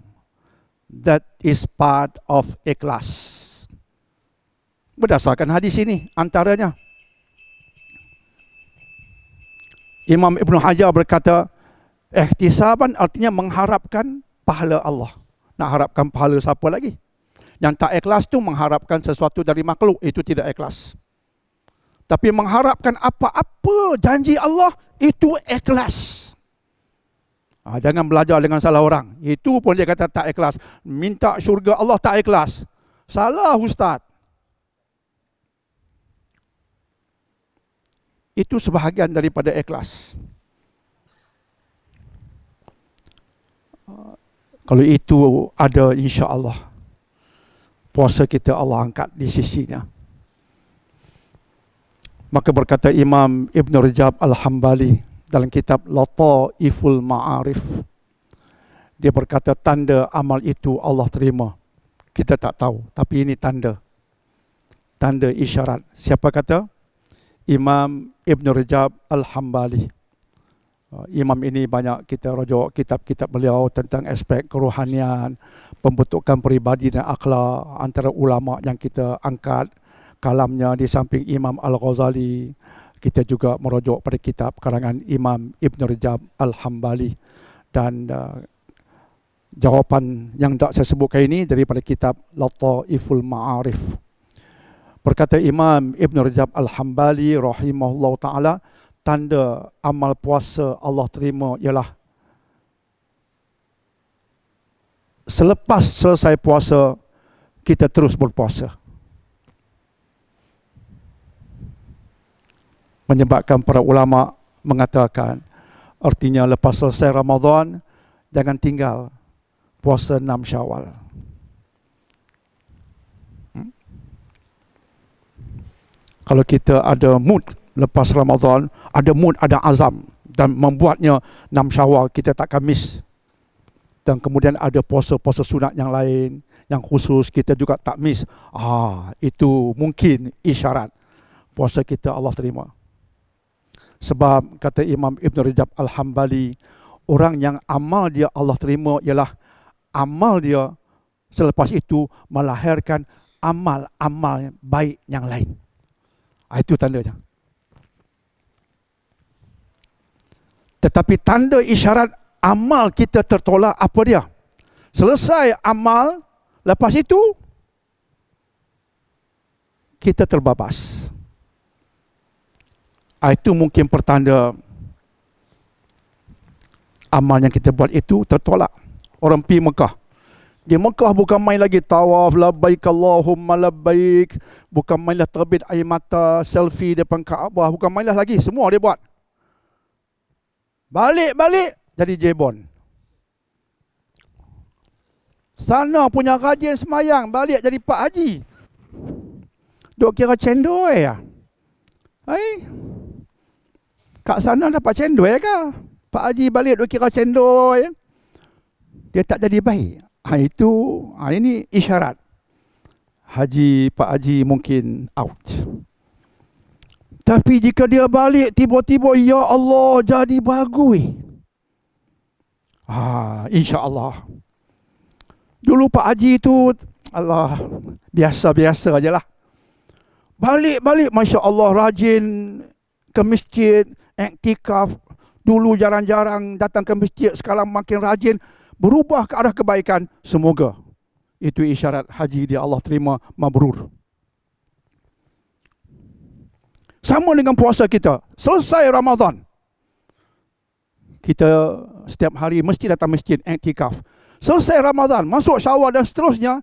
That is part of ikhlas. Berdasarkan hadis ini antaranya. Imam Ibn Hajar berkata, ihtisaban artinya mengharapkan pahala Allah. Nak harapkan pahala siapa lagi? Yang tak ikhlas tu mengharapkan sesuatu dari makhluk, itu tidak ikhlas. Tapi mengharapkan apa-apa janji Allah, itu ikhlas. Jangan belajar dengan salah orang. Itu pun dia kata tak ikhlas. Minta syurga Allah tak ikhlas. Salah Ustaz. Itu sebahagian daripada ikhlas. Kalau itu ada, insya-Allah puasa kita Allah angkat di sisinya. Maka berkata Imam Ibn Rajab Al-Hambali dalam kitab Lataiful Ma'arif, dia berkata tanda amal itu Allah terima. Kita tak tahu, tapi ini tanda. Tanda isyarat. Siapa kata? Imam Ibn Rajab Al-Hambali. Imam ini banyak kita rujuk kitab-kitab beliau tentang aspek kerohanian, pembentukan peribadi dan akhlak. Antara ulama yang kita angkat kalamnya di samping Imam Al-Ghazali, kita juga merujuk pada kitab karangan Imam Ibn Rajab Al-Hambali. Dan jawapan yang tak saya sebutkan ini daripada kitab Lataiful Ma'arif. Berkata Imam Ibn Rajab Al-Hambali rahimahullah ta'ala, tanda amal puasa Allah terima ialah selepas selesai puasa, kita terus berpuasa. Menyebabkan para ulama mengatakan, artinya lepas selesai Ramadan, jangan tinggal puasa 6 Syawal. Kalau kita ada mood lepas Ramadan, ada mood, ada azam, dan membuatnya 6 Syawal, kita takkan miss. Dan kemudian ada puasa-puasa sunat yang lain, yang khusus, kita juga tak miss. Itu mungkin isyarat puasa kita Allah terima. Sebab kata Imam Ibn Rajab Al-Hambali, orang yang amal dia Allah terima ialah amal dia selepas itu melahirkan amal-amal baik yang lain. Itu tandanya. Tetapi tanda isyarat amal kita tertolak apa dia? Selesai amal, lepas itu kita terbabas. Itu mungkin pertanda amal yang kita buat itu tertolak. Orang pergi Mekah. Di Mekah bukan main lagi tawaf, labbaik Allahumma labbaik, bukan mainlah terbit air mata, selfie depan Kaabah, bukan mainlah lagi, semua dia buat. Balik jadi jebon. Sana punya rajin semayang, balik jadi Pak Haji. Duk kira cendol ya. Kat sana dapat cendol ke? Pak Haji balik duk kira cendol ya. Dia tak jadi baik. Ini isyarat. Pak Haji mungkin out. Tapi jika dia balik tiba-tiba, ya Allah, jadi bagus. InsyaAllah. Dulu Pak Haji itu, Allah, biasa-biasa aja lah. Balik, Masya Allah, rajin ke masjid, iktikaf. Dulu jarang-jarang datang ke masjid, sekarang makin rajin. Berubah ke arah kebaikan. Semoga itu isyarat haji dia Allah terima mabrur. Sama dengan puasa kita. Selesai Ramadan, kita setiap hari mesti datang masjid, iktikaf. Selesai Ramadan, masuk Syawal dan seterusnya,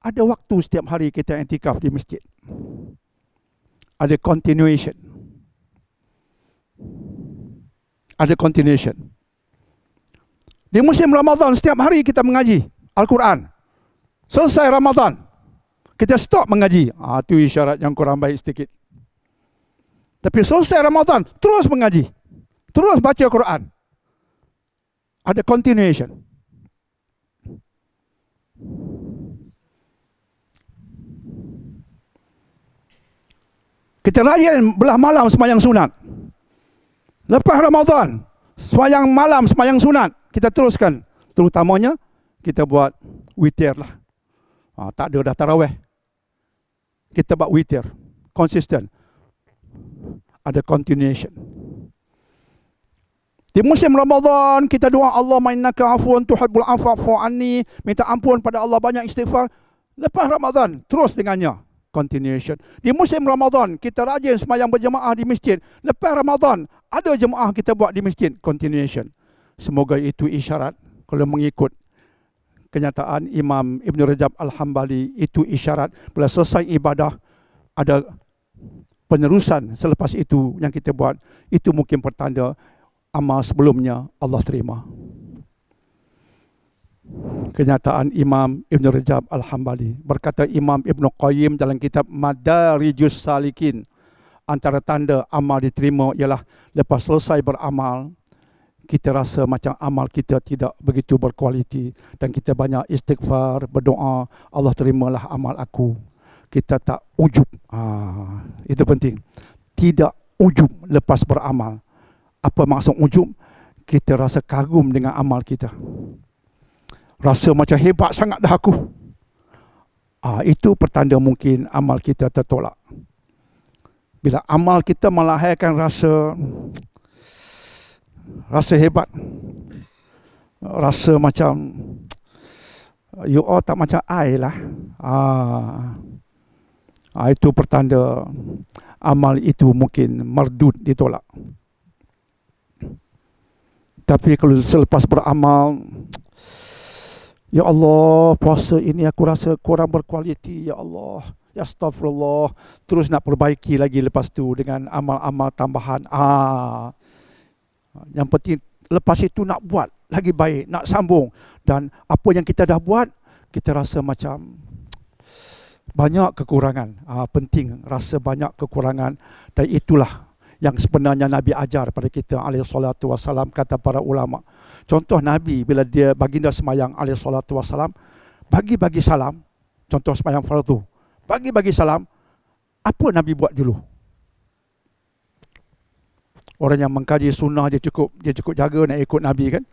ada waktu setiap hari kita iktikaf di masjid. Ada continuation. Di musim Ramadan, setiap hari kita mengaji Al-Quran. Selesai Ramadan, kita stop mengaji. Itu isyarat yang kurang baik sedikit. Tapi selesai Ramadan, terus mengaji. Terus baca Quran. Ada continuation. Kita rajin belah malam sembahyang sunat. Lepas Ramadan, sembahyang malam, sembahyang sunat, kita teruskan. Terutamanya, kita buat witir lah. Tak ada dah tarawih. Kita buat witir. Konsisten. Ada continuation. Di musim Ramadan, kita doa Allahumma innaka afuwan tuhibbul afwa fa'fu anni. Minta ampun pada Allah, banyak istighfar. Lepas Ramadan, terus dengannya. Continuation. Di musim Ramadan, kita rajin sembahyang berjemaah di masjid. Lepas Ramadan, ada jemaah kita buat di masjid. Continuation. Semoga itu isyarat. Kalau mengikut kenyataan Imam Ibn Rajab Al-Hambali, itu isyarat. Bila selesai ibadah, ada penerusan selepas itu yang kita buat. Itu mungkin pertanda amal sebelumnya Allah terima. Kenyataan Imam Ibn Rajab Al-Hambali. Berkata Imam Ibn Qayyim dalam kitab Madarijus Salikin, antara tanda amal diterima ialah lepas selesai beramal, kita rasa macam amal kita tidak begitu berkualiti dan kita banyak istighfar, berdoa, Allah terimalah amal aku. Kita tak ujub. Itu penting. Tidak ujub lepas beramal. Apa maksud ujub? Kita rasa kagum dengan amal kita. Rasa macam hebat sangat dah aku. Itu pertanda mungkin amal kita tertolak. Bila amal kita melahirkan rasa hebat, rasa macam you all tak macam I lah. Itu pertanda amal itu mungkin mardud, ditolak. Tapi kalau selepas beramal, Ya Allah, puasa ini aku rasa kurang berkualiti, ya Allah. Ya astagfirullah. Terus nak perbaiki lagi lepas tu dengan amal-amal tambahan. Yang penting lepas itu nak buat lagi baik, nak sambung. Dan apa yang kita dah buat, kita rasa macam banyak kekurangan. Penting rasa banyak kekurangan. Dan itulah yang sebenarnya Nabi ajar pada kita alaihi salatu wassalam, kata para ulama. Contoh Nabi bila dia baginda semayang alaihi salatu wassalam, bagi salam, contoh semayang fardu, bagi salam, apa Nabi buat dulu? Orang yang mengkaji sunnah dia cukup jaga nak ikut Nabi kan.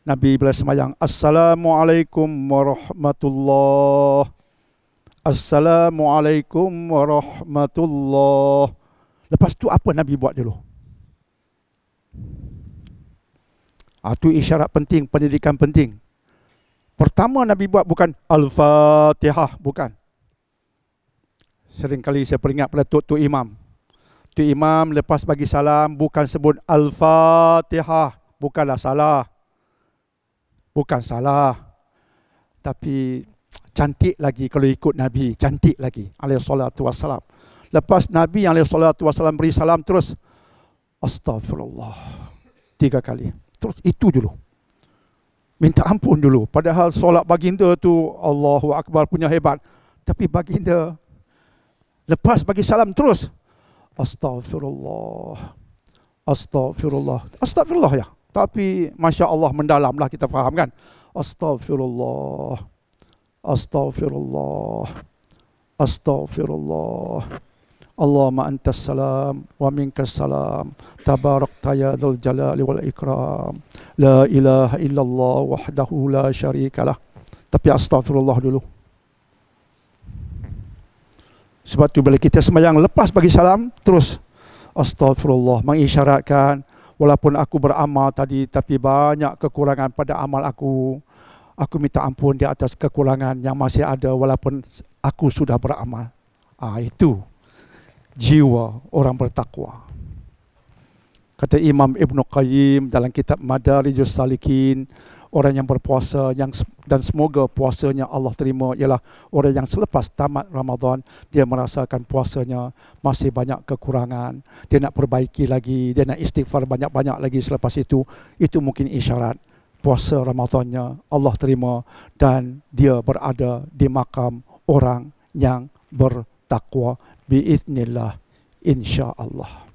Nabi bila semayang, Assalamualaikum warahmatullahi, Assalamualaikum warahmatullahi. Lepas tu apa Nabi buat dulu? Itu isyarat penting, pendidikan penting. Pertama Nabi buat bukan Al-Fatihah, bukan. Seringkali saya peringat pada Tok Imam. Tok Imam lepas bagi salam bukan sebut Al-Fatihah, bukanlah salah. Bukan salah. Tapi cantik lagi kalau ikut Nabi, cantik lagi alaihi salatu wassalam. Lepas Nabi alaihi salatu wassalam beri salam terus astagfirullah 3 kali. Terus itu dulu. Minta ampun dulu. Padahal solat baginda tu Allahu Akbar punya hebat. Tapi baginda lepas bagi salam terus astagfirullah. Astagfirullah. Astagfirullah ya. Tapi Masya Allah mendalamlah, kita faham kan. Astagfirullah. Astagfirullah. Astagfirullah. Allahumma antas salam wa minkas salam. Tabarakta ya dzal jalali wal ikram. La ilaha illallah wahdahu la syarikalah. Tapi astagfirullah dulu. Sebab tu bila kita sembahyang lepas bagi salam terus astagfirullah, mengisyaratkan walaupun aku beramal tadi tapi banyak kekurangan pada amal aku. Aku minta ampun di atas kekurangan yang masih ada walaupun aku sudah beramal. Itu jiwa orang bertakwa. Kata Imam Ibn Qayyim dalam kitab Madarijus Salikin, orang yang berpuasa dan semoga puasanya Allah terima ialah orang yang selepas tamat Ramadan dia merasakan puasanya masih banyak kekurangan, dia nak perbaiki lagi, dia nak istighfar banyak-banyak lagi selepas itu mungkin isyarat puasa Ramadannya Allah terima dan dia berada di makam orang yang bertakwa biiznillah, insya-Allah.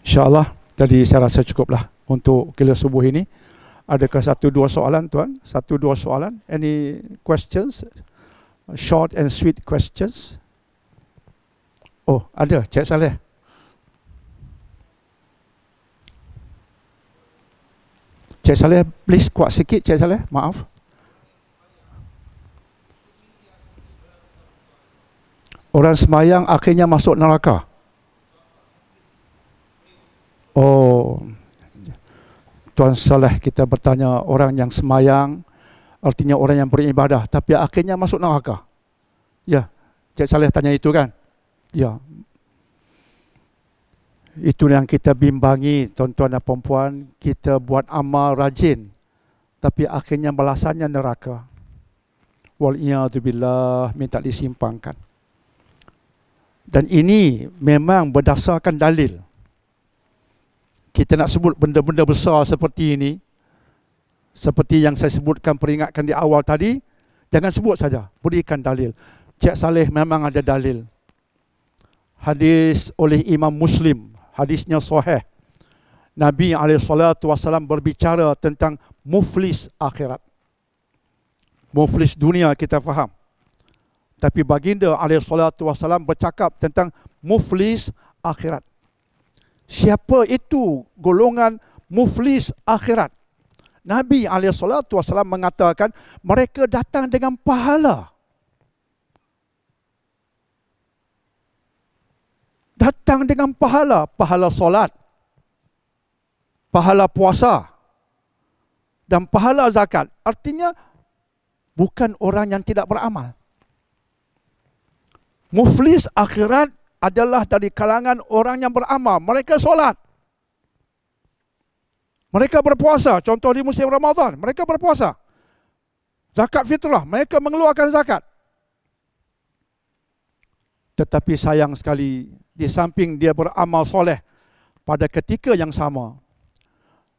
InsyaAllah, tadi saya rasa cukuplah untuk kuliah subuh ini. Adakah 1-2 soalan tuan? 1-2 soalan? Any questions? Short and sweet questions? Oh, ada. Cik Saleh. Cik Saleh, please kuat sikit Cik Saleh. Maaf. Orang semayang akhirnya masuk neraka. Oh, Tuan Saleh kita bertanya orang yang semayang, artinya orang yang beribadah, tapi akhirnya masuk neraka. Ya, Cik Saleh tanya itu kan? Ya. Itu yang kita bimbangi tuan-tuan dan puan-puan, kita buat amal rajin, tapi akhirnya balasannya neraka. Wal'iyadzubillah, minta disimpangkan. Dan ini memang berdasarkan dalil. Kita nak sebut benda-benda besar seperti ini, seperti yang saya sebutkan, peringatkan di awal tadi, jangan sebut saja, berikan dalil. Cik Saleh memang ada dalil. Hadis oleh Imam Muslim, hadisnya sahih. Nabi SAW berbicara tentang muflis akhirat. Muflis dunia kita faham. Tapi baginda SAW bercakap tentang muflis akhirat. Siapa itu golongan muflis akhirat? Nabi SAW mengatakan mereka datang dengan pahala. Datang dengan pahala. Pahala solat, pahala puasa, dan pahala zakat. Artinya bukan orang yang tidak beramal. Muflis akhirat adalah dari kalangan orang yang beramal. Mereka solat. Mereka berpuasa, contoh di musim Ramadan, mereka berpuasa. Zakat fitrah, mereka mengeluarkan zakat. Tetapi sayang sekali, di samping dia beramal soleh, pada ketika yang sama,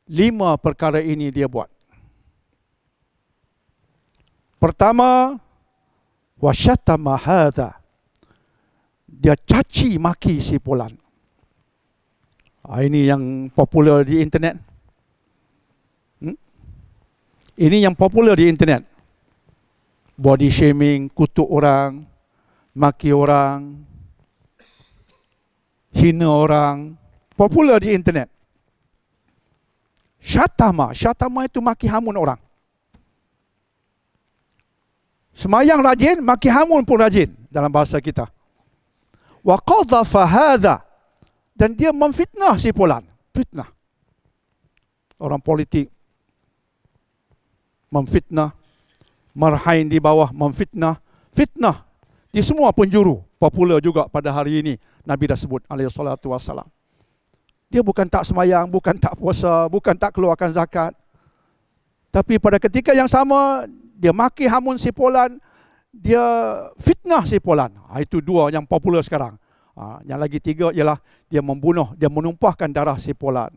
5 perkara ini dia buat. Pertama, wasyatama hadza. Dia caci maki si fulan. Ini yang popular di internet. Ini yang popular di internet. Body shaming, kutuk orang, maki orang, hina orang, popular di internet. Syatama itu maki hamun orang. Semayang rajin, maki hamun pun rajin dalam bahasa kita. Wa qadhafa hadza, dan dia memfitnah si fulan, fitnah. Orang politik memfitnah, marhain di bawah memfitnah, fitnah di semua penjuru, popular juga pada hari ini. Nabi dah sebut alaihi salatu wassalam. Dia bukan tak semayang, bukan tak puasa, bukan tak keluarkan zakat. Tapi pada ketika yang sama, dia maki hamun si fulan, dia fitnah si fulan. Itu 2 yang popular sekarang. Yang lagi 3 ialah dia membunuh, dia menumpahkan darah si fulan.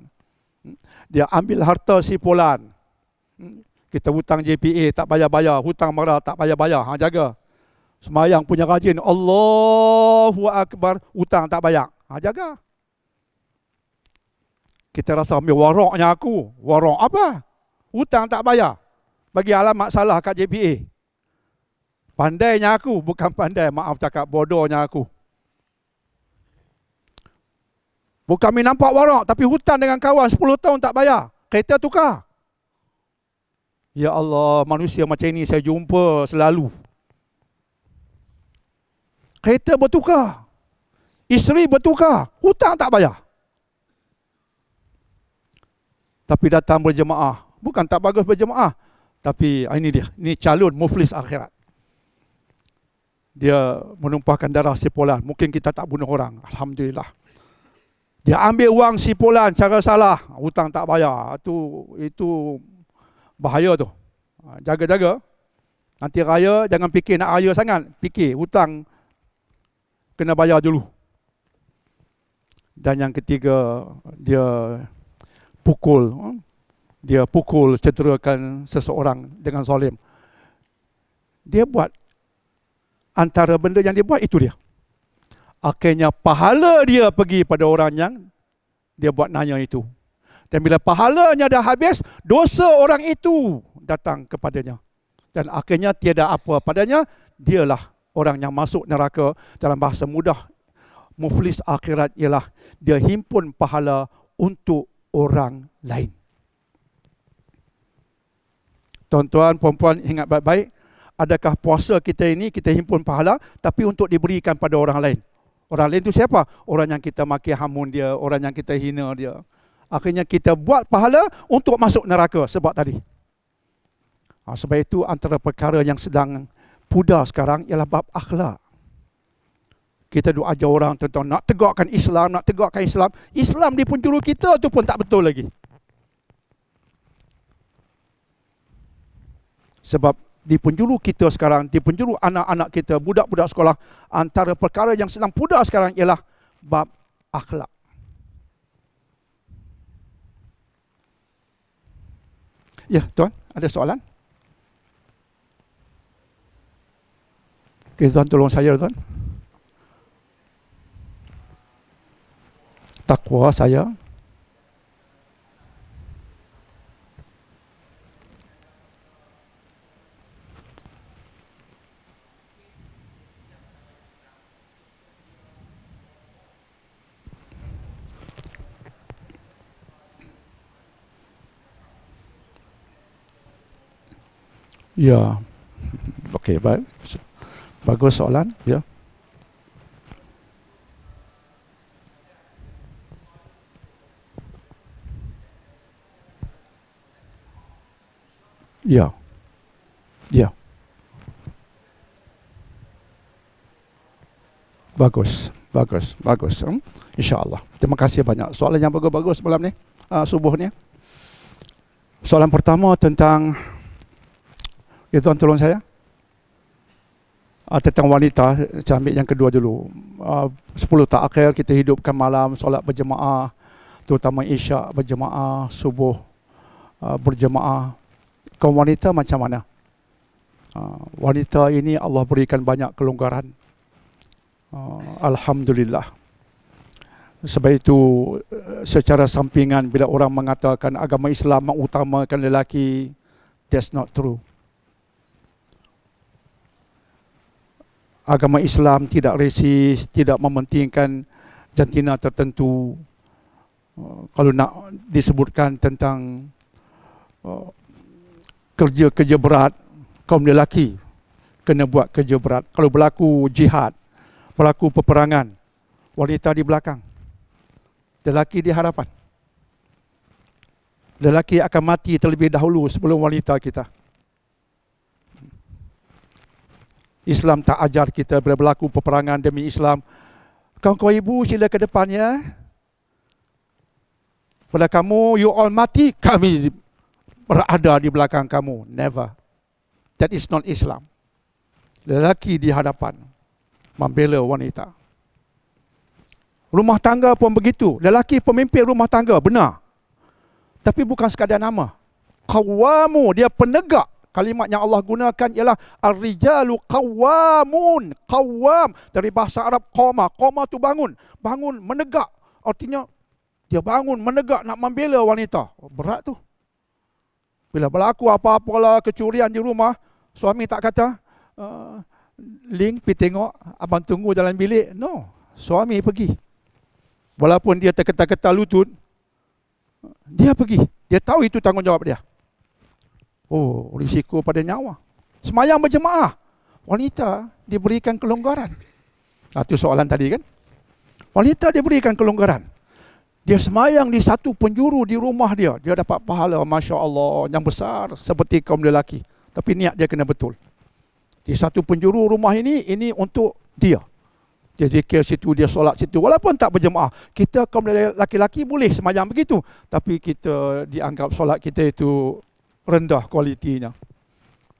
Dia ambil harta si fulan. Kita hutang JPA tak bayar-bayar, hutang mara tak bayar-bayar. Jaga. Semayang punya rajin, Allahu Akbar, hutang tak bayar. Jaga. Kita rasa ambil waroknya aku. Warok apa? Hutang tak bayar. Bagi alamat salah kat JPA. Pandainya aku, bukan pandai, maaf cakap, bodohnya aku. Bukan kami nampak warok, tapi hutang dengan kawan 10 tahun tak bayar. Kereta tukar. Ya Allah, manusia macam ini saya jumpa selalu. Kereta bertukar. Isteri bertukar. Hutang tak bayar. Tapi datang berjemaah. Bukan tak bagus berjemaah. Tapi ini dia. Ini calon muflis akhirat. Dia menumpahkan darah si fulan. Mungkin kita tak bunuh orang. Alhamdulillah. Dia ambil wang si fulan cara salah. Hutang tak bayar. Itu bahaya tu. Jaga-jaga. Nanti raya jangan fikir nak raya sangat. Fikir hutang kena bayar dulu. Dan yang ketiga, dia pukul, cederakan seseorang dengan zalim. Dia buat, antara benda yang dia buat itu dia. Akhirnya pahala dia pergi pada orang yang dia buat nanya itu. Dan bila pahalanya dah habis, dosa orang itu datang kepadanya. Dan akhirnya tiada apa padanya, dialah orang yang masuk neraka. Dalam bahasa mudah, muflis akhirat ialah dia himpun pahala untuk orang lain. Tuan-tuan, puan-puan, ingat baik-baik, adakah puasa kita ini kita himpun pahala tapi untuk diberikan pada orang lain? Orang lain itu siapa? Orang yang kita maki hamun dia, orang yang kita hina dia. Akhirnya kita buat pahala untuk masuk neraka sebab tadi. Sebab itu antara perkara yang sedang pudar sekarang ialah bab akhlak. Kita duk ajar orang tentang nak tegakkan Islam, nak tegakkan Islam. Islam di penjuru kita tu pun tak betul lagi. Sebab di penjuru kita sekarang, di penjuru anak-anak kita, budak-budak sekolah, antara perkara yang sedang pudar sekarang ialah bab akhlak. Ya, tuan, ada soalan? Okay, tuan, tolong saya, tuan. Takwa saya. Ya. Okey, baik. Bagus soalan, ya. Ya. Ya. Bagus. InsyaAllah. Terima kasih banyak. Soalan yang bagus-bagus malam ni. Subuh ni. Soalan pertama tentang, tuan tolong saya. Tentang wanita, saya ambil yang kedua dulu. 10 takhir kita hidupkan malam, solat berjemaah, terutama isyak berjemaah, subuh berjemaah. Kaum wanita macam mana? Wanita ini Allah berikan banyak kelonggaran. Alhamdulillah. Sebab itu secara sampingan bila orang mengatakan agama Islam mengutamakan lelaki, that's not true. Agama Islam tidak resis, tidak mementingkan jantina tertentu. Kalau nak disebutkan tentang kerja-kerja berat, kaum lelaki kena buat kerja berat. Kalau berlaku jihad, berlaku peperangan, wanita di belakang, lelaki di hadapan. Lelaki akan mati terlebih dahulu sebelum wanita kita. Islam tak ajar kita bila berlaku peperangan demi Islam, kau ibu sila ke depannya. Bila kamu, you all mati, kami berada di belakang kamu. Never. That is not Islam. Lelaki di hadapan membela wanita. Rumah tangga pun begitu. Lelaki pemimpin rumah tangga, benar. Tapi bukan sekadar nama. Qawamu, dia penegak. Kalimat yang Allah gunakan ialah ar-rijalu qawwamun. Qawwam dari bahasa Arab qama. Qama tu bangun. Bangun, menegak. Artinya dia bangun, menegak nak membela wanita. Berat tu. Bila berlaku apa-apalah kecurian di rumah, suami tak kata, Ling, pergi tengok, abang tunggu dalam bilik. No, suami pergi. Walaupun dia terketal-ketal lutut, dia pergi. Dia tahu itu tanggungjawab dia. Oh, risiko pada nyawa. Semayang berjemaah, wanita diberikan kelonggaran. Itu soalan tadi kan. Wanita diberikan kelonggaran. Dia semayang di satu penjuru di rumah dia. Dia dapat pahala, Masya Allah, yang besar seperti kaum lelaki. Tapi niat dia kena betul. Di satu penjuru rumah ini untuk dia. Dia zikir situ, dia solat situ. Walaupun tak berjemaah. Kita kaum lelaki-lelaki boleh semayang begitu. Tapi kita dianggap solat kita itu rendah kualitinya.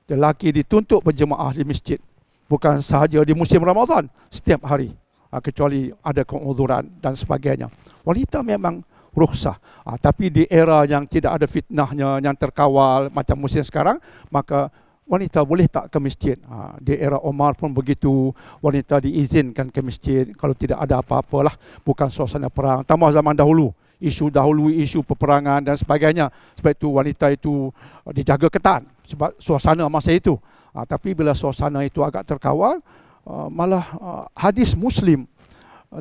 Lelaki dituntut berjemaah di masjid. Bukan sahaja di musim Ramadan, setiap hari. Kecuali ada keuzuran dan sebagainya. Wanita memang rukhsah. Tapi di era yang tidak ada fitnahnya, yang terkawal macam musim sekarang, maka wanita boleh tak ke masjid. Di era Umar pun begitu, wanita diizinkan ke masjid kalau tidak ada apa-apalah, bukan suasana perang. Tambah zaman dahulu, isu peperangan dan sebagainya. Sebab itu wanita itu dijaga ketat sebab suasana masa itu. Tapi bila suasana itu agak terkawal, malah hadis Muslim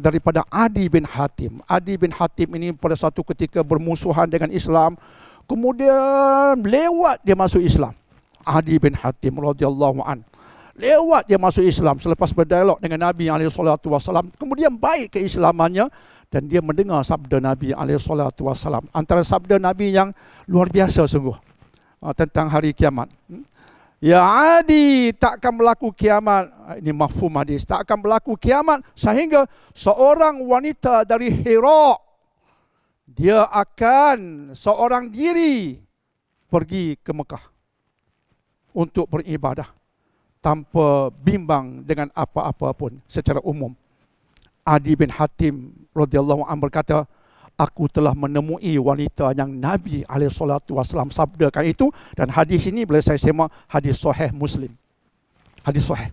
daripada Adi bin Hatim. Adi bin Hatim ini pada satu ketika bermusuhan dengan Islam, kemudian lewat dia masuk Islam. Adi bin Hatim radhiyallahu an. Lewat dia masuk Islam selepas berdialog dengan Nabi SAW. Kemudian baik keislamannya dan dia mendengar sabda Nabi SAW. Antara sabda Nabi yang luar biasa sungguh tentang hari kiamat. Ya Adi, takkan berlaku kiamat. Ini mafhum hadis. Tak akan berlaku kiamat sehingga seorang wanita dari Hira, dia akan seorang diri pergi ke Mekah untuk beribadah tanpa bimbang dengan apa-apa pun secara umum. Adi bin Hatim radhiyallahu anhu berkata, aku telah menemui wanita yang Nabi SAW sabdakan itu, dan hadis ini boleh saya semak hadis sahih Muslim. Hadis sahih.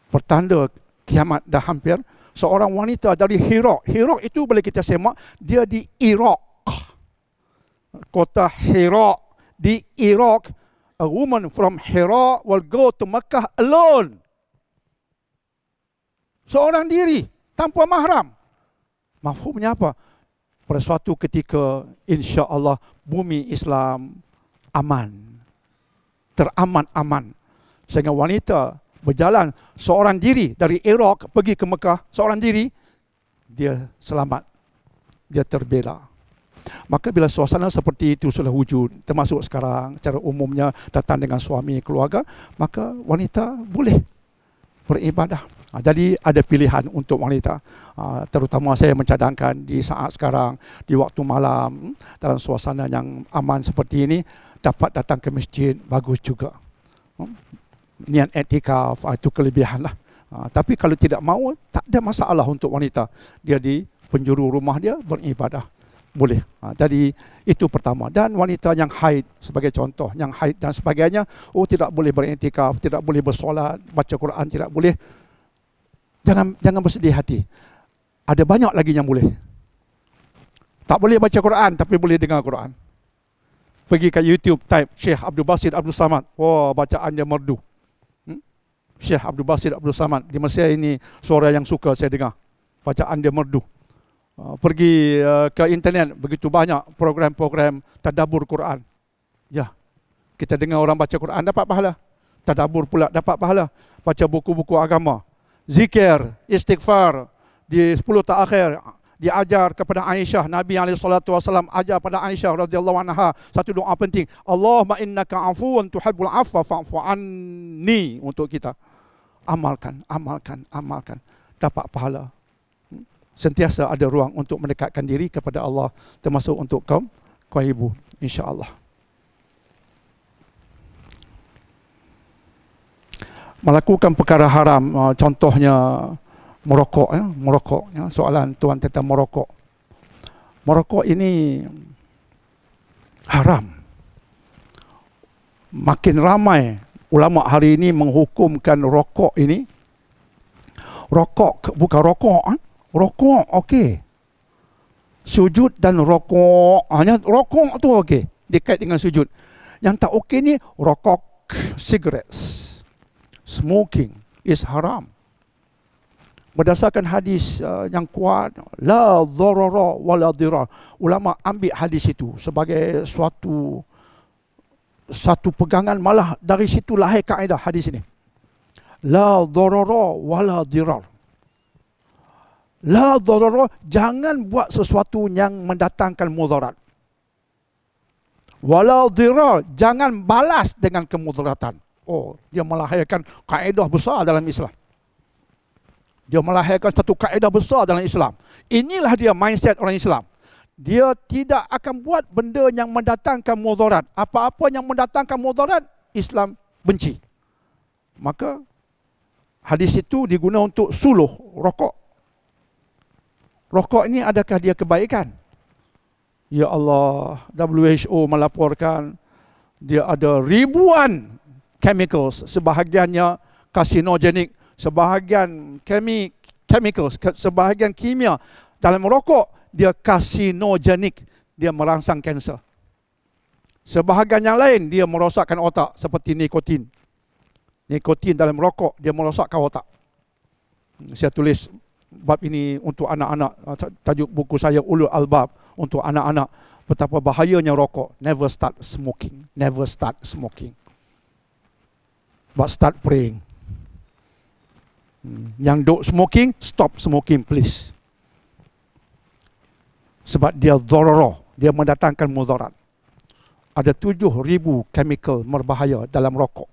Pertanda kiamat dah hampir. Seorang wanita dari Hira. Hira itu boleh kita semak, dia di Iraq. Kota Hira di Iraq. A woman from Hira will go to Makkah alone. Seorang diri, tanpa mahram. Mafhumnya apa? Pada suatu ketika, insya Allah, bumi Islam aman. Teraman-aman. Sehingga wanita berjalan seorang diri dari Iraq pergi ke Mekah, seorang diri, dia selamat. Dia terbela. Maka bila suasana seperti itu sudah wujud, termasuk sekarang, secara umumnya datang dengan suami, keluarga, maka wanita boleh beribadah. Jadi ada pilihan untuk wanita. Terutama saya mencadangkan di saat sekarang, di waktu malam, dalam suasana yang aman seperti ini, dapat datang ke masjid, bagus juga. Niat i'tikaf, itu kelebihan lah. Tapi kalau tidak mahu, tak ada masalah untuk wanita. Dia di penjuru rumah dia beribadah. Boleh. Jadi itu pertama. Dan wanita yang haid sebagai contoh, yang haid dan sebagainya, tidak boleh beriktikaf, tidak boleh bersolat, baca Quran tidak boleh. Jangan bersedih hati. Ada banyak lagi yang boleh. Tak boleh baca Quran tapi boleh dengar Quran. Pergi ke YouTube, type Syekh Abdul Basit Abdul Samad. Bacaan dia merdu. Syekh Abdul Basit Abdul Samad. Di Malaysia ini suara yang suka saya dengar. Bacaan dia merdu. Pergi ke internet, begitu banyak program-program tadabbur Quran. Ya, kita dengar orang baca Quran dapat pahala. Tadabbur pula dapat pahala. Baca buku-buku agama. Zikir, istighfar di 10 terakhir diajar kepada Aisyah. Nabi SAW ajar pada Aisyah radhiyallahu anha satu doa penting. Allahumma innaka afuwun tuhibbul afwa fa'fu anni, untuk kita. Amalkan. Dapat pahala. Sentiasa ada ruang untuk mendekatkan diri kepada Allah, termasuk untuk kaum ibu, insya-Allah. Melakukan perkara haram, contohnya merokok, soalan tuan tentang merokok. Merokok ini haram. Makin ramai ulama hari ini menghukumkan rokok ini. Rokok bukan rokok, rokok okey. Sujud dan rokok, hanya rokok tu okey, dekat dengan sujud. Yang tak okey ni rokok, cigarettes. Smoking is haram. Berdasarkan hadis yang kuat, la dharara wala dirar. Ulama ambil hadis itu sebagai satu pegangan, malah dari situ lahir kaedah hadis ini. La dharara wala dirar. La dharara, jangan buat sesuatu yang mendatangkan mudarat. Wala dirar, jangan balas dengan kemudaratan. Dia melahirkan kaedah besar dalam Islam. Dia melahirkan satu kaedah besar dalam Islam. Inilah dia mindset orang Islam. Dia tidak akan buat benda yang mendatangkan mudarat. Apa-apa yang mendatangkan mudarat, Islam benci. Maka hadis itu diguna untuk suluh rokok. Rokok ini adakah dia kebaikan? Ya Allah, WHO melaporkan dia ada ribuan chemicals, sebahagiannya karsinogenik, sebahagian chemicals, sebahagian kimia dalam rokok dia karsinogenik, dia merangsang kanser. Sebahagian yang lain dia merosakkan otak seperti nikotin. Nikotin dalam rokok dia merosakkan otak. Saya tulis bab ini untuk anak-anak, tajuk buku saya Ulul Albab, untuk anak-anak, betapa bahayanya rokok. Never start smoking, never start smoking. But start praying. Yang duk smoking, stop smoking please. Sebab dia dharara, dia mendatangkan mudarat. Ada 7,000 chemical berbahaya dalam rokok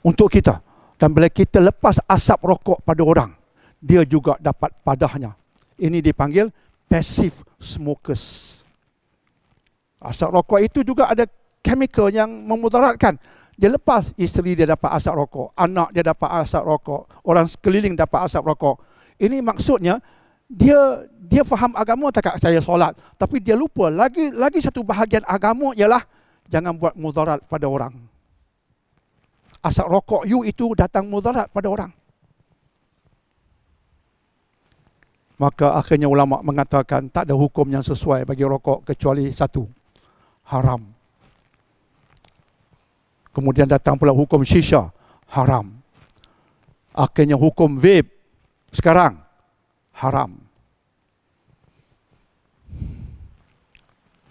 untuk kita. Dan bila kita lepas asap rokok pada orang, dia juga dapat padahnya. Ini dipanggil passive smokers. Asap rokok itu juga ada chemical yang memudaratkan. Dia lepas, isteri dia dapat asap rokok, anak dia dapat asap rokok, orang sekeliling dapat asap rokok. Ini maksudnya dia faham agama, tak saya solat, tapi dia lupa lagi satu bahagian agama ialah jangan buat mudarat pada orang. Asap rokok you itu datang mudarat pada orang. Maka akhirnya ulama mengatakan tak ada hukum yang sesuai bagi rokok kecuali satu, haram. Kemudian datang pula hukum shisha, haram. Akhirnya hukum vape sekarang, haram.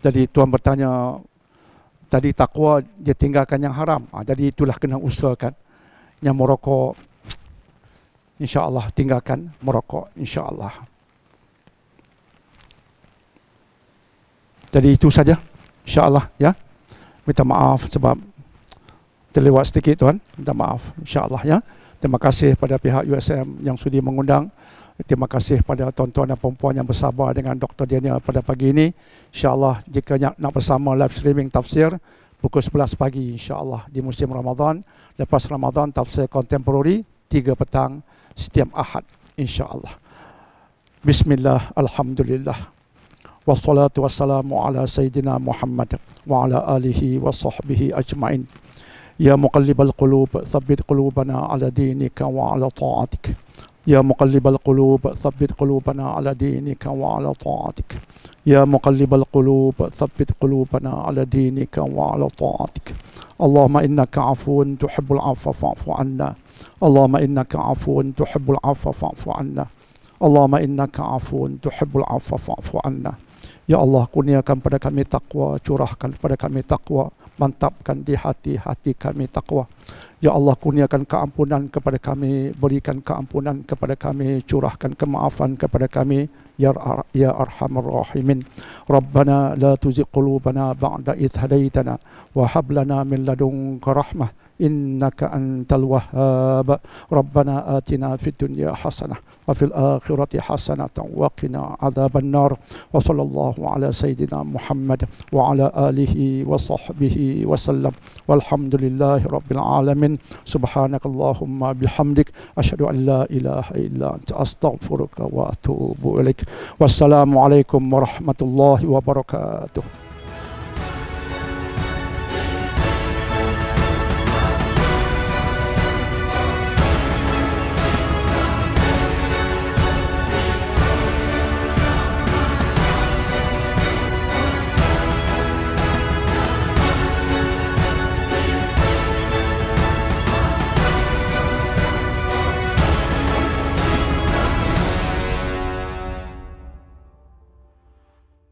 Jadi tuan bertanya, tadi takwa dia tinggalkan yang haram. Jadi itulah kena usahakan. Yang merokok, insya-Allah tinggalkan merokok, insya-Allah. Jadi itu saja, insya-Allah ya. Minta maaf sebab terlewat sedikit tuan, minta maaf insya-Allah ya. Terima kasih pada pihak USM yang sudi mengundang. Terima kasih pada tuan-tuan dan puan-puan yang bersabar dengan Dr. Daniel pada pagi ini. InsyaAllah jika nak bersama live streaming tafsir pukul 11 pagi insyaAllah di musim Ramadan. Lepas Ramadan tafsir kontemporari 3 petang setiap Ahad insyaAllah. Bismillah, alhamdulillah. Wassalatu wassalamu ala Sayyidina Muhammad wa ala alihi wa sahbihi ajma'in. Ya muqallibal qulub, thabbit qulubana ala dinika wa ala ta'atik. Ya muqallibal qulub, thabbit qulubana ala dinika wa ala ta'atik. Ya muqallibal qulub, thabbit qulubana ala dinika wa ala ta'atik. Allahumma innaka afuun tuhibbul afwa fa'fu anna. Allahumma innaka afuun tuhibbul afwa fa'fu anna. Allahumma innaka afuun tuhibbul afwa fa'fu anna. Ya Allah, kurniakan pada kami takwa, curahkan pada kami takwa, mantapkan di hati-hati kami takwa. Ya Allah, kurniakan keampunan kepada kami, berikan keampunan kepada kami, curahkan kemaafan kepada kami, ya arhamar rahimin. Rabbana la tuzigh qulubana ba'da idh hadaitana wa hab lana min ladunka rahmah innaka antal wahhab. Rabbana atina fid dunya hasanah wa fil akhirati hasanatan wa qina adzaban nar. Wa sallallahu ala sayyidina Muhammad wa ala alihi wa sahbihi wa sallam. Walhamdulillahi rabbil alamin. Subhanakallahumma bihamdik asyhadu an la ilaha illa anta astaghfiruka wa atubu ilaik. Wassalamu alaikum warahmatullahi wabarakatuh.